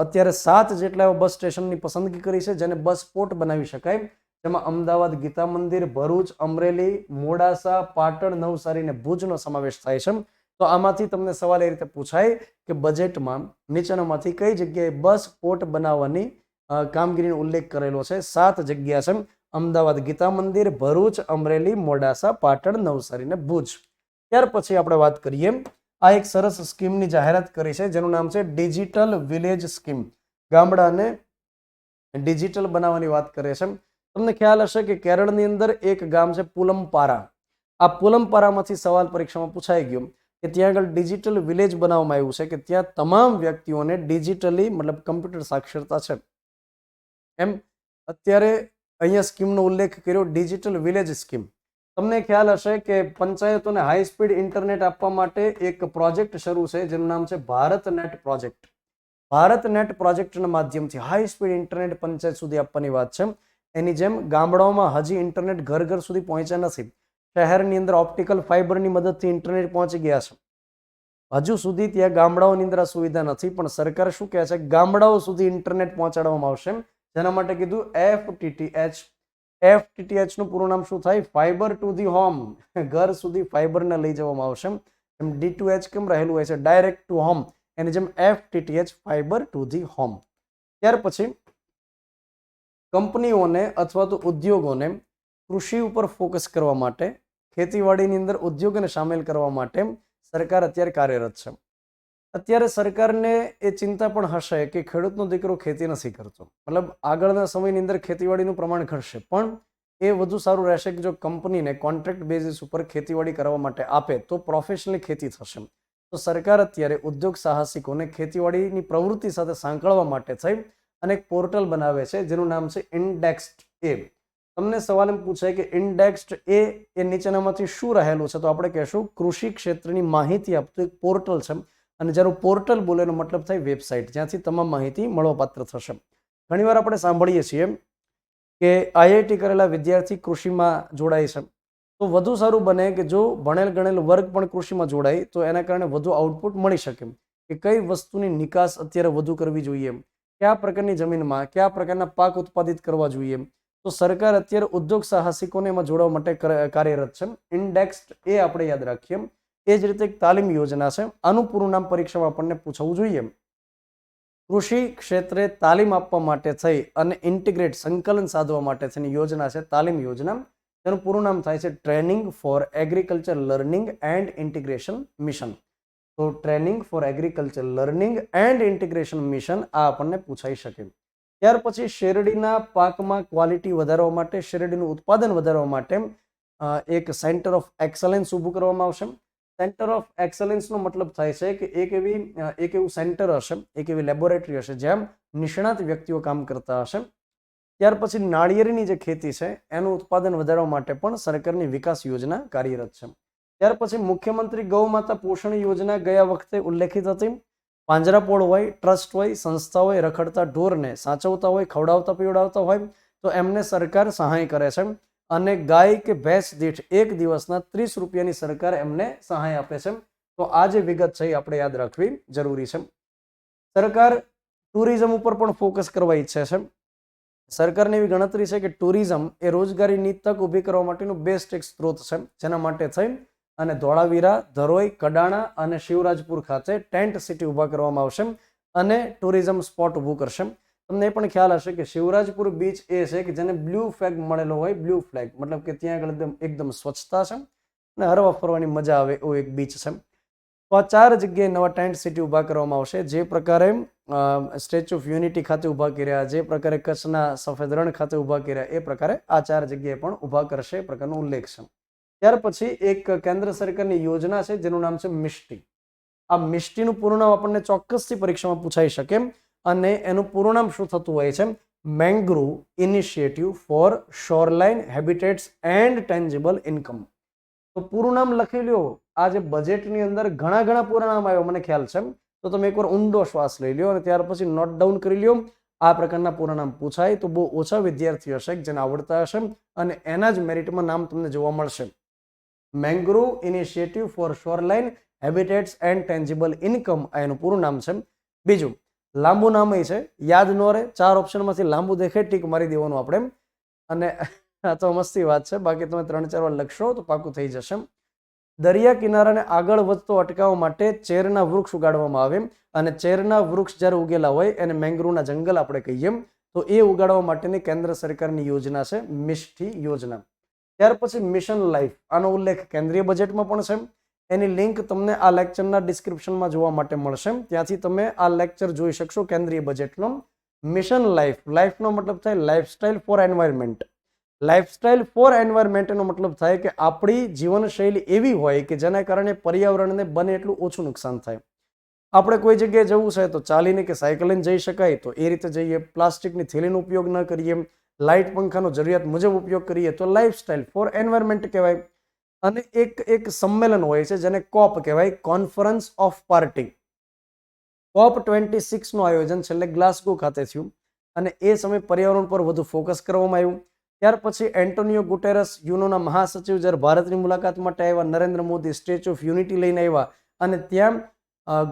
S1: અત્યારે 7 જેટલા એવા બસ સ્ટેશનની પસંદગી કરી છે જેને બસ સ્પોટ બનાવી શકાય, જેમાં અમદાવાદ ગીતા મંદિર, ભરૂચ, અમરેલી, મોડાસા, પાટણ, નવસારી અને ભુજનો સમાવેશ થાય છે. તો આમાંથી તમને સવાલ એ રીતે પૂછાય કે બજેટમાં નીચેનામાંથી કઈ જગ્યાએ બસ સ્પોટ બનાવવાની કામગીરીનો ઉલ્લેખ કરેલો છે? 7 જગ્યા છે: અમદાવાદ ગીતા મંદિર, ભરૂચ, અમરેલી, મોડાસા, પાટણ, નવસારી અને ભુજ. ત્યાર પછી આપણે વાત કરીએ, આ એક સરસ સ્કીમની જાહેરાત કરી છે જેનું નામ છે ડિજિટલ વિલેજ સ્કીમ. ગામડાને ડિજિટલ બનાવવાની વાત કરે છે. તમને ખ્યાલ હશે કે કેરળની અંદર એક ગામ છે પુલમપારા. આ પુલમપારામાંથી સવાલ પરીક્ષામાં પૂછાઈ ગયો કે ત્યાં આગળ ડિજિટલ વિલેજ બનાવવામાં આવ્યું છે કે ત્યાં તમામ વ્યક્તિઓને ડિજિટલી મતલબ કમ્પ્યુટર સાક્ષરતા છે. એમ અત્યારે અહીંયા સ્કીમનો ઉલ્લેખ કર્યો, ડિજિટલ વિલેજ સ્કીમ. તમને ખ્યાલ હશે કે પંચાયતોને હાઈ સ્પીડ ઇન્ટરનેટ આપવા માટે એક પ્રોજેક્ટ શરૂ છે જેનું નામ છે Bharat net project. Bharat net પ્રોજેક્ટના માધ્યમથી હાઈ સ્પીડ ઇન્ટરનેટ પંચાયત સુધી આપવાની વાત છે. એની જેમ ગામડાઓમાં હજી ઇન્ટરનેટ ઘર ઘર સુધી પહોંચ્યા નથી. શહેરની અંદર ઓપ્ટિકલ ફાઇબરની મદદથી ઇન્ટરનેટ પહોંચી ગયા છે. હજુ સુધી ત્યાં ગામડાઓની અંદર આ સુવિધા નથી, પણ સરકાર શું કહે છે, ગામડાઓ સુધી ઇન્ટરનેટ પહોંચાડવામાં આવશે. જેના માટે કીધું FTTH. FTTH નું પૂરું નામ શું થાય? Fibre to the home. ઘર સુધી ફાઈબરને લઈ જવામાં આવશે. એમ D2H કેમ રહેલું હોય છે? Direct to home. એની જેમ FTTH, fibre to the home. ત્યાર પછી કંપનીઓને અથવા તો ઉદ્યોગોને કૃષિ ઉપર ફોકસ કરવા માટે, ખેતીવાડીની અંદર ઉદ્યોગોને સામેલ કરવા માટે સરકાર અત્યારે કાર્યરત છે. અત્યારે સરકારને એ ચિંતા પણ હશે કે ખેડૂતનો દીકરો ખેતી નથી કરતો, મતલબ આગળના સમયની અંદર ખેતીવાડીનું પ્રમાણ ઘટશે, પણ એ વધુ સારું રહેશે કે જો કંપનીને કોન્ટ્રાક્ટ બેઝિસ ઉપર ખેતીવાડી કરવા માટે આપે તો પ્રોફેશનલી ખેતી થશે. તો સરકાર અત્યારે ઉદ્યોગ સાહસિકોને ખેતીવાડીની પ્રવૃત્તિ સાથે સાંકળવા માટે થઈ અને એક પોર્ટલ બનાવે છે જેનું નામ છે ઇન્ડેક્સ્ડ એ. તમને સવાલ એમ પૂછાય કે ઇન્ડેક્સ્ડ એ નીચેનામાંથી શું રહેલું છે? તો આપણે કહેશું કૃષિ ક્ષેત્રની માહિતી આપતું એક પોર્ટલ છે. અને જ્યારે પોર્ટલ બોલે એનો મતલબ થાય વેબસાઇટ, જ્યાંથી તમામ માહિતી મળવાપાત્ર થશે. ઘણીવાર આપણે સાંભળીએ છીએ કે IIT કરેલા વિદ્યાર્થી કૃષિમાં જોડાય છે, તો વધુ સારું બને કે જો ભણેલ ગણેલ વર્ગ પણ કૃષિમાં જોડાય તો એના કારણે વધુ આઉટપુટ મળી શકે. કે કઈ વસ્તુની નિકાસ અત્યારે વધુ કરવી જોઈએ, કયા પ્રકારની જમીનમાં કયા પ્રકારના પાક ઉત્પાદિત કરવા જોઈએ. તો સરકાર અત્યારે ઉદ્યોગ સાહસિકોને એમાં જોડવા માટે કાર્યરત છે. ઇન્ડેક્સ્ડ એ આપણે યાદ રાખીએ. એ જ રીતે એક તાલીમ યોજના છે. આનું પૂરું નામ પરીક્ષામાં આપણને પૂછવું જોઈએ. કૃષિ ક્ષેત્રે તાલીમ આપવા માટે થઈ અને ઇન્ટિગ્રેટ સંકલન સાધવા માટે થઈને યોજના છે તાલીમ યોજના. તેનું પૂરું નામ થાય છે training for agriculture learning and integration mission. તો training for agriculture learning and integration mission આ આપણને પૂછાઈ શકે. ત્યાર પછી શેરડીના પાકમાં ક્વોલિટી વધારવા માટે, શેરડીનું ઉત્પાદન વધારવા માટે એક સેન્ટર ઓફ એક્સલન્સ ઊભું કરવામાં આવશે. સેન્ટર ઓફ એક્સલન્સનો મતલબ થાય છે કે એક એવું સેન્ટર હશે, એક એવી લેબોરેટરી હશે જ્યાં નિષ્ણાત વ્યક્તિઓ કામ કરતા હશે. ત્યાર પછી નાળિયેરની જે ખેતી છે એનું ઉત્પાદન વધારવા માટે પણ સરકારની વિકાસ યોજના કાર્યરત છે. ત્યાર પછી મુખ્યમંત્રી ગૌ માતા પોષણ યોજના ગયા વખતે ઉલ્લેખિત હતી. પાંજરાપોળ હોય, ટ્રસ્ટ હોય, સંસ્થા હોય, રખડતા ઢોરને સાચવતા હોય, ખવડાવતા પીવડાવતા હોય તો એમને સરકાર સહાય કરે છે. અને ગાય કે ભેંસ દીઠ એક દિવસના 30 રૂપિયાની સરકાર એમને સહાય આપે છે. તો આ જે વિગત છે એ આપણે યાદ રાખવી જરૂરી છે. સરકાર ટુરિઝમ ઉપર પણ ફોકસ કરવા ઈચ્છે છે. સરકારની એવી ગણતરી છે કે ટુરિઝમ એ રોજગારીની તક ઊભી કરવા માટેનું બેસ્ટ એક સ્ત્રોત છે. જેના માટે થઈ અને ધોળાવીરા, ધરોઈ, કડાણા અને શિવરાજપુર ખાતે ટેન્ટ સિટી ઊભા કરવામાં આવશે અને ટુરિઝમ સ્પોટ ઊભું કરશે. તમને એ પણ ખ્યાલ હશે કે શિવરાજપુર બીચ એ છે કે જેને બ્લુ ફ્લેગ મળેલો હોય. બ્લુ ફ્લેગ મતલબ કે ત્યાં આગળ એકદમ સ્વચ્છતા છે અને હરવા ફરવાની મજા આવે એવું એક બીચ છે. તો આ 4 જગ્યાએ નવા ટેન્ટ સિટી ઊભા કરવામાં આવશે. જે પ્રકારે સ્ટેચ્યુ ઓફ યુનિટી ખાતે ઊભા કર્યા, જે પ્રકારે કચ્છના સફેદ રણ ખાતે ઊભા કર્યા, એ પ્રકારે આ 4 જગ્યાએ પણ ઊભા કરશે એ પ્રકારનો ઉલ્લેખ છે. ત્યાર પછી એક કેન્દ્ર સરકારની યોજના છે જેનું નામ છે મિષ્ટી. આ મિષ્ટીનું પૂરું નામ આપણને ચોક્કસથી પરીક્ષામાં પૂછાઈ શકે અને એનું પૂરું નામ શું થતું હોય છે? Mangrove initiative for shoreline habitats and tangible income. તો પૂરું નામ લખી લ્યો. આ જે બજેટની અંદર ઘણા પૂરા નામ આવ્યા મને ખ્યાલ છે, તો તમે એકવાર ઊંડો શ્વાસ લઈ લ્યો અને ત્યાર પછી નોટ ડાઉન કરી લ્યો. આ પ્રકારના પૂરા નામ પૂછાય તો બહુ ઓછા વિદ્યાર્થીઓ હશે જેને આવડતા હશે અને એના જ મેરિટમાં નામ તમને જોવા મળશે. Mangrove initiative for shoreline habitats and tangible income આ એનું પૂરું નામ છે. બીજું, લાંબુ નામ છે, યાદ ન રહે, 4 ઓપ્શનમાંથી લાંબુ દેખે ટીક મારી દેવાનું આપણે. અને આ તો મસ્તી વાત છે, બાકી તમે 3-4 વાર લખશો તો પાકું થઈ જશે. દરિયા કિનારાને આગળ વધતો અટકાવવા માટે ચેરના વૃક્ષ ઉગાડવામાં આવે, અને ચેરના વૃક્ષ જ્યારે ઉગેલા હોય એને મેંગ્રુવના જંગલ આપણે કહીએ. તો એ ઉગાડવા માટેની કેન્દ્ર સરકારની યોજના છે મિષ્ટી યોજના. ત્યાર પછી મિશન લાઈફ, આનો ઉલ્લેખ કેન્દ્રીય બજેટમાં પણ છે. એની લિંક તમને આ લેક્ચરના ડિસ્ક્રિપ્શનમાં જોવા માટે મળશે, ત્યાંથી તમે આ લેક્ચર જોઈ શકશો કેન્દ્રીય બજેટનો. મિશન લાઈફ, લાઈફનો મતલબ થાય lifestyle for environment. Lifestyle for એન્વાયરમેન્ટનો મતલબ થાય કે આપણી જીવનશૈલી એવી હોય કે જેના કારણે પર્યાવરણને બને એટલું ઓછું નુકસાન થાય. આપણે કોઈ જગ્યાએ જવું છે તો ચાલીને કે સાયકલિંગ જઈ શકાય તો એ રીતે જઈએ, પ્લાસ્ટિકની થેલીનો ઉપયોગ ન કરીએ, લાઇટ પંખાનો જરૂરિયાત મુજબ ઉપયોગ કરીએ તો લાઈફસ્ટાઈલ ફોર એન્વાયરમેન્ટ કહેવાય. અને એક સંમેલન હોય છે જેને કોપ કહેવાય, કોન્ફરન્સ ઓફ પાર્ટી. COP 26 નું આયોજન છેલ્લે ગ્લાસગો ખાતે થયું અને એ સમયે પર્યાવરણ પર વધુ ફોકસ કરવામાં આવ્યું. ત્યાર પછી એન્ટોનિયો ગુટેરસ, યુનોના મહાસચિવ, જ્યારે ભારતની મુલાકાત માટે આવ્યા, Narendra Modi statue of unity લઈને આવ્યા અને ત્યાં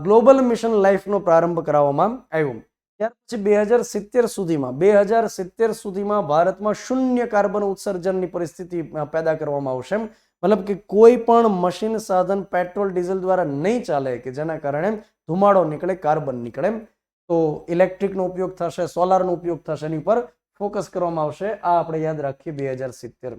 S1: ગ્લોબલ મિશન લાઈફનો પ્રારંભ કરાવવામાં આવ્યો. ત્યાર પછી 2070 સુધીમાં ભારતમાં શૂન્ય કાર્બન ઉત્સર્જનની પરિસ્થિતિ પેદા કરવામાં આવશે. મતલબ કે કોઈ પણ મશીન, સાધન પેટ્રોલ ડીઝલ દ્વારા નહીં ચાલે કે જેના કારણે ધુમાડો નીકળે, કાર્બન નીકળે. તો ઇલેક્ટ્રિકનો ઉપયોગ થશે, સોલારનો ઉપયોગ થશે, એની પર ફોકસ કરવામાં આવશે. આ આપણે યાદ રાખીએ 2070.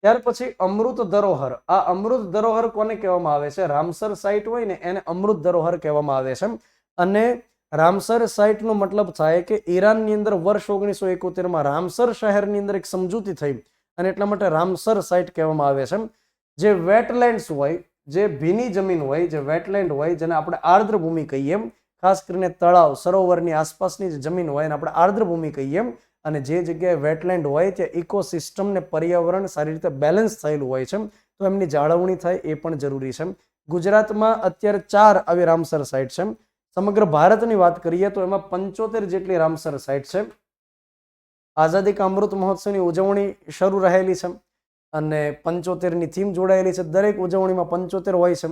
S1: ત્યાર પછી અમૃત ધરોહર. આ અમૃત ધરોહર કોને કહેવામાં આવે છે? રામસર સાઇટ હોય ને એને અમૃત ધરોહર કહેવામાં આવે છે. અને રામસર સાઇટનો મતલબ થાય કે ઈરાનની અંદર વર્ષ 1971 રામસર શહેરની અંદર એક સમજૂતી થઈ અને એટલા માટે રામસર સાઇટ કહેવામાં આવે છે. જે વેટલેન્ડ્સ હોય, જે ભીની જમીન હોય, જે વેટલેન્ડ હોય, જેને આપણે આર્દ્ર ભૂમિ કહીએ, ખાસ કરીને તળાવ, સરોવરની આસપાસની જે જમીન હોય એને આપણે આર્દ્ર ભૂમિ કહીએ. અને જે જગ્યાએ વેટલેન્ડ હોય ત્યાં ઇકોસિસ્ટમ ને પર્યાવરણ સારી રીતે બેલેન્સ થયેલું હોય છે, તો એમની જાળવણી થાય એ પણ જરૂરી છે. ગુજરાતમાં અત્યારે 4 આવી રામસર સાઇટ છે. સમગ્ર ભારતની વાત કરીએ તો એમાં 75 જેટલી રામસર સાઇટ છે. આઝાદી કા અમૃત મહોત્સવની ઉજવણી શરૂ રહેલી છે અને 75ની થીમ જોડાયેલી છે. દરેક ઉજવણીમાં 75 હોય છે.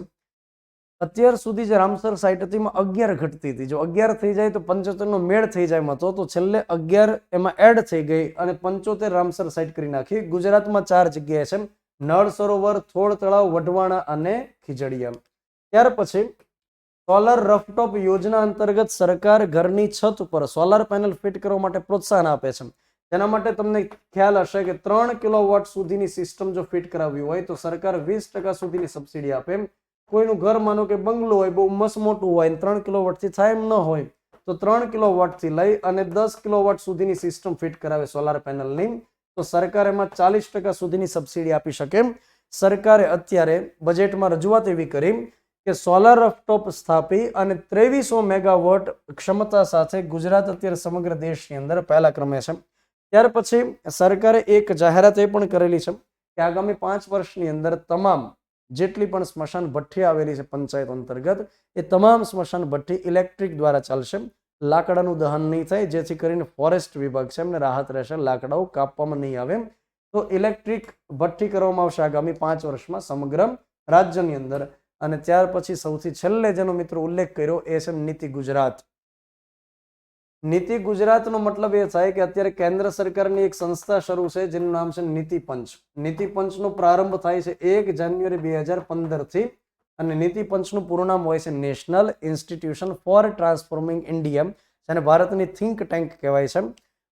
S1: અત્યાર સુધી જે રામસર સાઇટ હતી એમાં 11 ઘટતી હતી. જો 11 થઈ જાય તો 75નો મેળ થઈ જાય મતો, તો છેલ્લે 11 એમાં એડ થઈ ગઈ અને 75 રામસર સાઇટ કરી નાખી. ગુજરાતમાં 4 જગ્યાએ છે: નળ સરોવર, થોળ તળાવ, વઢવાણા અને ખીજડીયા. ત્યાર પછી સોલર રફટોપ યોજના અંતર્ગત સરકાર ઘરની છત ઉપર સોલાર પેનલ ફિટ કરવા માટે પ્રોત્સાહન આપે છે. તેના માટે તમને ખ્યાલ હશે કે 3 કિલોવોટ સુધીની સિસ્ટમ જો ફિટ કરાવવી હોય તો સરકાર 20% સુધીની સબસિડી આપે. કોઈનું ઘર માનો કે બંગલો હોય, બહુ મસ્ત મોટું હોય, 3 કિલોવોટથી થાય એમ ન હોય તો 3 કિલોવોટથી લઈ અને 10 કિલોવોટ સુધીની સિસ્ટમ ફિટ કરાવે સોલાર પેનલની, તો સરકાર એમાં 40% સુધીની સબસિડી આપી શકે. સરકારે અત્યારે બજેટમાં રજૂઆત એવી કરી કે સોલાર રફટોપ સ્થાપી અને 2300 મેગાવોટ ક્ષમતા સાથે ગુજરાત અત્યારે સમગ્ર દેશની અંદર પહેલા ક્રમે છે. ત્યાર પછી સરકારે એક જાહેરાત એ પણ કરેલી છે કે આગામી 5 વર્ષની અંદર તમામ જેટલી પણ સ્મશાન ભઠ્ઠી આવેલી છે પંચાયત અંતર્ગત, એ તમામ સ્મશાન ભઠ્ઠી ઇલેક્ટ્રિક દ્વારા ચાલશે. લાકડાનું દહન નહીં થાય, જેથી કરીને ફોરેસ્ટ વિભાગ છે એમને રાહત રહેશે, લાકડાઓ કાપવામાં નહીં આવે. તો ઇલેક્ટ્રિક ભઠ્ઠી કરવામાં આવશે આગામી 5 વર્ષમાં સમગ્ર રાજ્યની અંદર. અને ત્યાર પછી સૌથી છેલ્લે જેનો મિત્રો ઉલ્લેખ કર્યો એ છે નીતિ ગુજરાત. નીતિ ગુજરાતનો મતલબ એ થાય કે અત્યારે કેન્દ્ર સરકારની એક સંસ્થા શરૂ છે જેનું નામ છે નીતિ પંચ. નીતિ પંચનો પ્રારંભ થાય છે 1 જાન્યુઆરી 2015 થી અને નીતિ પંચનું પૂરું નામ હોય છે national institution for transforming India, જેને ભારતની થિંક ટેન્ક કહેવાય છે.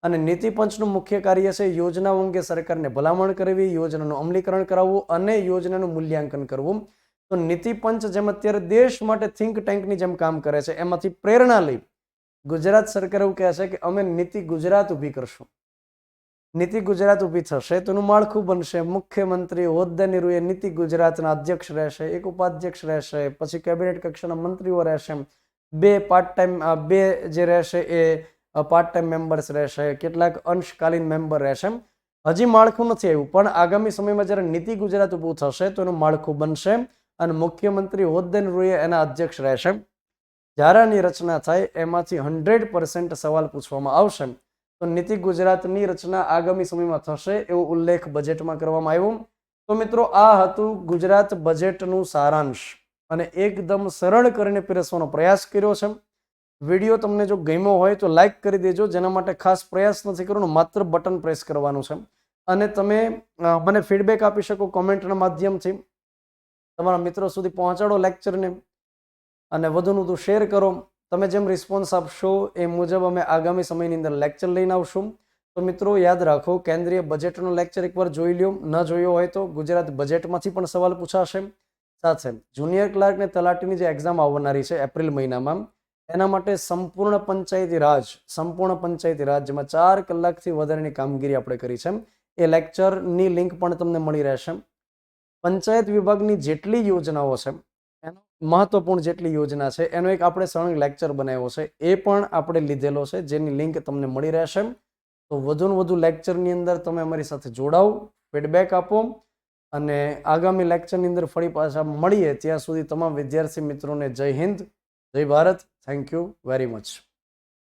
S1: અને નીતિ પંચનું મુખ્ય કાર્ય છે યોજનાઓ અંગે સરકારને ભલામણ કરવી, યોજનાનું અમલીકરણ કરાવવું અને યોજનાનું મૂલ્યાંકન કરવું. તો નીતિ પંચ જેમ અત્યારે દેશ માટે થિંક ટેન્કની જેમ કામ કરે છે, એમાંથી પ્રેરણા લઈ ગુજરાત સરકાર એવું કહે છે કે અમે નીતિ ગુજરાત ઊભી કરશું. નીતિ ગુજરાત ઊભી થશે તો એનું માળખું બનશે. મુખ્યમંત્રી હોદ્દાની રૂએ નીતિ ગુજરાતના અધ્યક્ષ રહેશે, એક ઉપાધ્યક્ષ રહેશે, પછી કેબિનેટ કક્ષાના મંત્રીઓ રહેશે, 2 પાર્ટ ટાઈમ 2 જે રહેશે એ પાર્ટ ટાઈમ મેમ્બર્સ રહેશે, કેટલાક અંશકાલીન મેમ્બર રહેશે. હજી માળખું નથી આવ્યું, પણ આગામી સમયમાં જ્યારે નીતિ ગુજરાત ઊભું થશે તો એનું માળખું બનશે અને મુખ્યમંત્રી હોદ્દાની રૂએ એના અધ્યક્ષ રહેશે. જ્યારે આની રચના થાય એમાંથી 100% સવાલ પૂછવામાં આવશે. તો નીતિ ગુજરાતની રચના આગામી સમયમાં થશે એવો ઉલ્લેખ બજેટમાં કરવામાં આવ્યો. તો મિત્રો આ હતું ગુજરાત બજેટનું સારાંશ અને એકદમ સરળ કરીને પીરસવાનો પ્રયાસ કર્યો છે. વિડીયો તમને જો ગમ્યો હોય તો લાઈક કરી દેજો, જેના માટે ખાસ પ્રયાસ નથી કરવાનો, માત્ર બટન પ્રેસ કરવાનું છે. અને તમે મને ફીડબેક આપી શકો કોમેન્ટના માધ્યમથી, તમારા મિત્રો સુધી પહોંચાડો લેક્ચરને અને વધુનું વધુ શેર કરો. તમે જેમ રિસ્પોન્સ આપશો એ મુજબ અમે આગામી સમયની અંદર લેક્ચર લઈને આવશું. તો મિત્રો યાદ રાખો, કેન્દ્રીય બજેટનો લેક્ચર એકવાર જોઈ લ્યો, ન જોયો હોય તો ગુજરાત બજેટમાંથી પણ સવાલ પૂછાશે. સાથે જુનિયર ક્લાર્ક ને તલાટીની જે એક્ઝામ આવનારી છે એપ્રિલ મહિનામાં, એના માટે સંપૂર્ણ પંચાયતી રાજ, જેમાં 4 કલાકથી વધારેની કામગીરી આપણે કરી છે, એ લેક્ચરની લિંક પણ તમને મળી રહેશે. પંચાયત વિભાગની જેટલી યોજનાઓ છે, એનો મહત્વપૂર્ણ જેટલી યોજના છે, એનો એક આપણે સળંગ લેક્ચર બનાવ્યો છે, એ પણ આપણે લીધેલો છે, જેની લિંક તમને મળી રહેશે. તો વધુને વધુ લેક્ચરની અંદર તમે અમારી સાથે જોડાઓ, ફીડબેક આપો અને આગામી લેક્ચરની અંદર ફરી પાછા મળીએ. ત્યાં સુધી તમામ વિદ્યાર્થી મિત્રોને જય હિન્દ, જય Bharat. Thank you very much.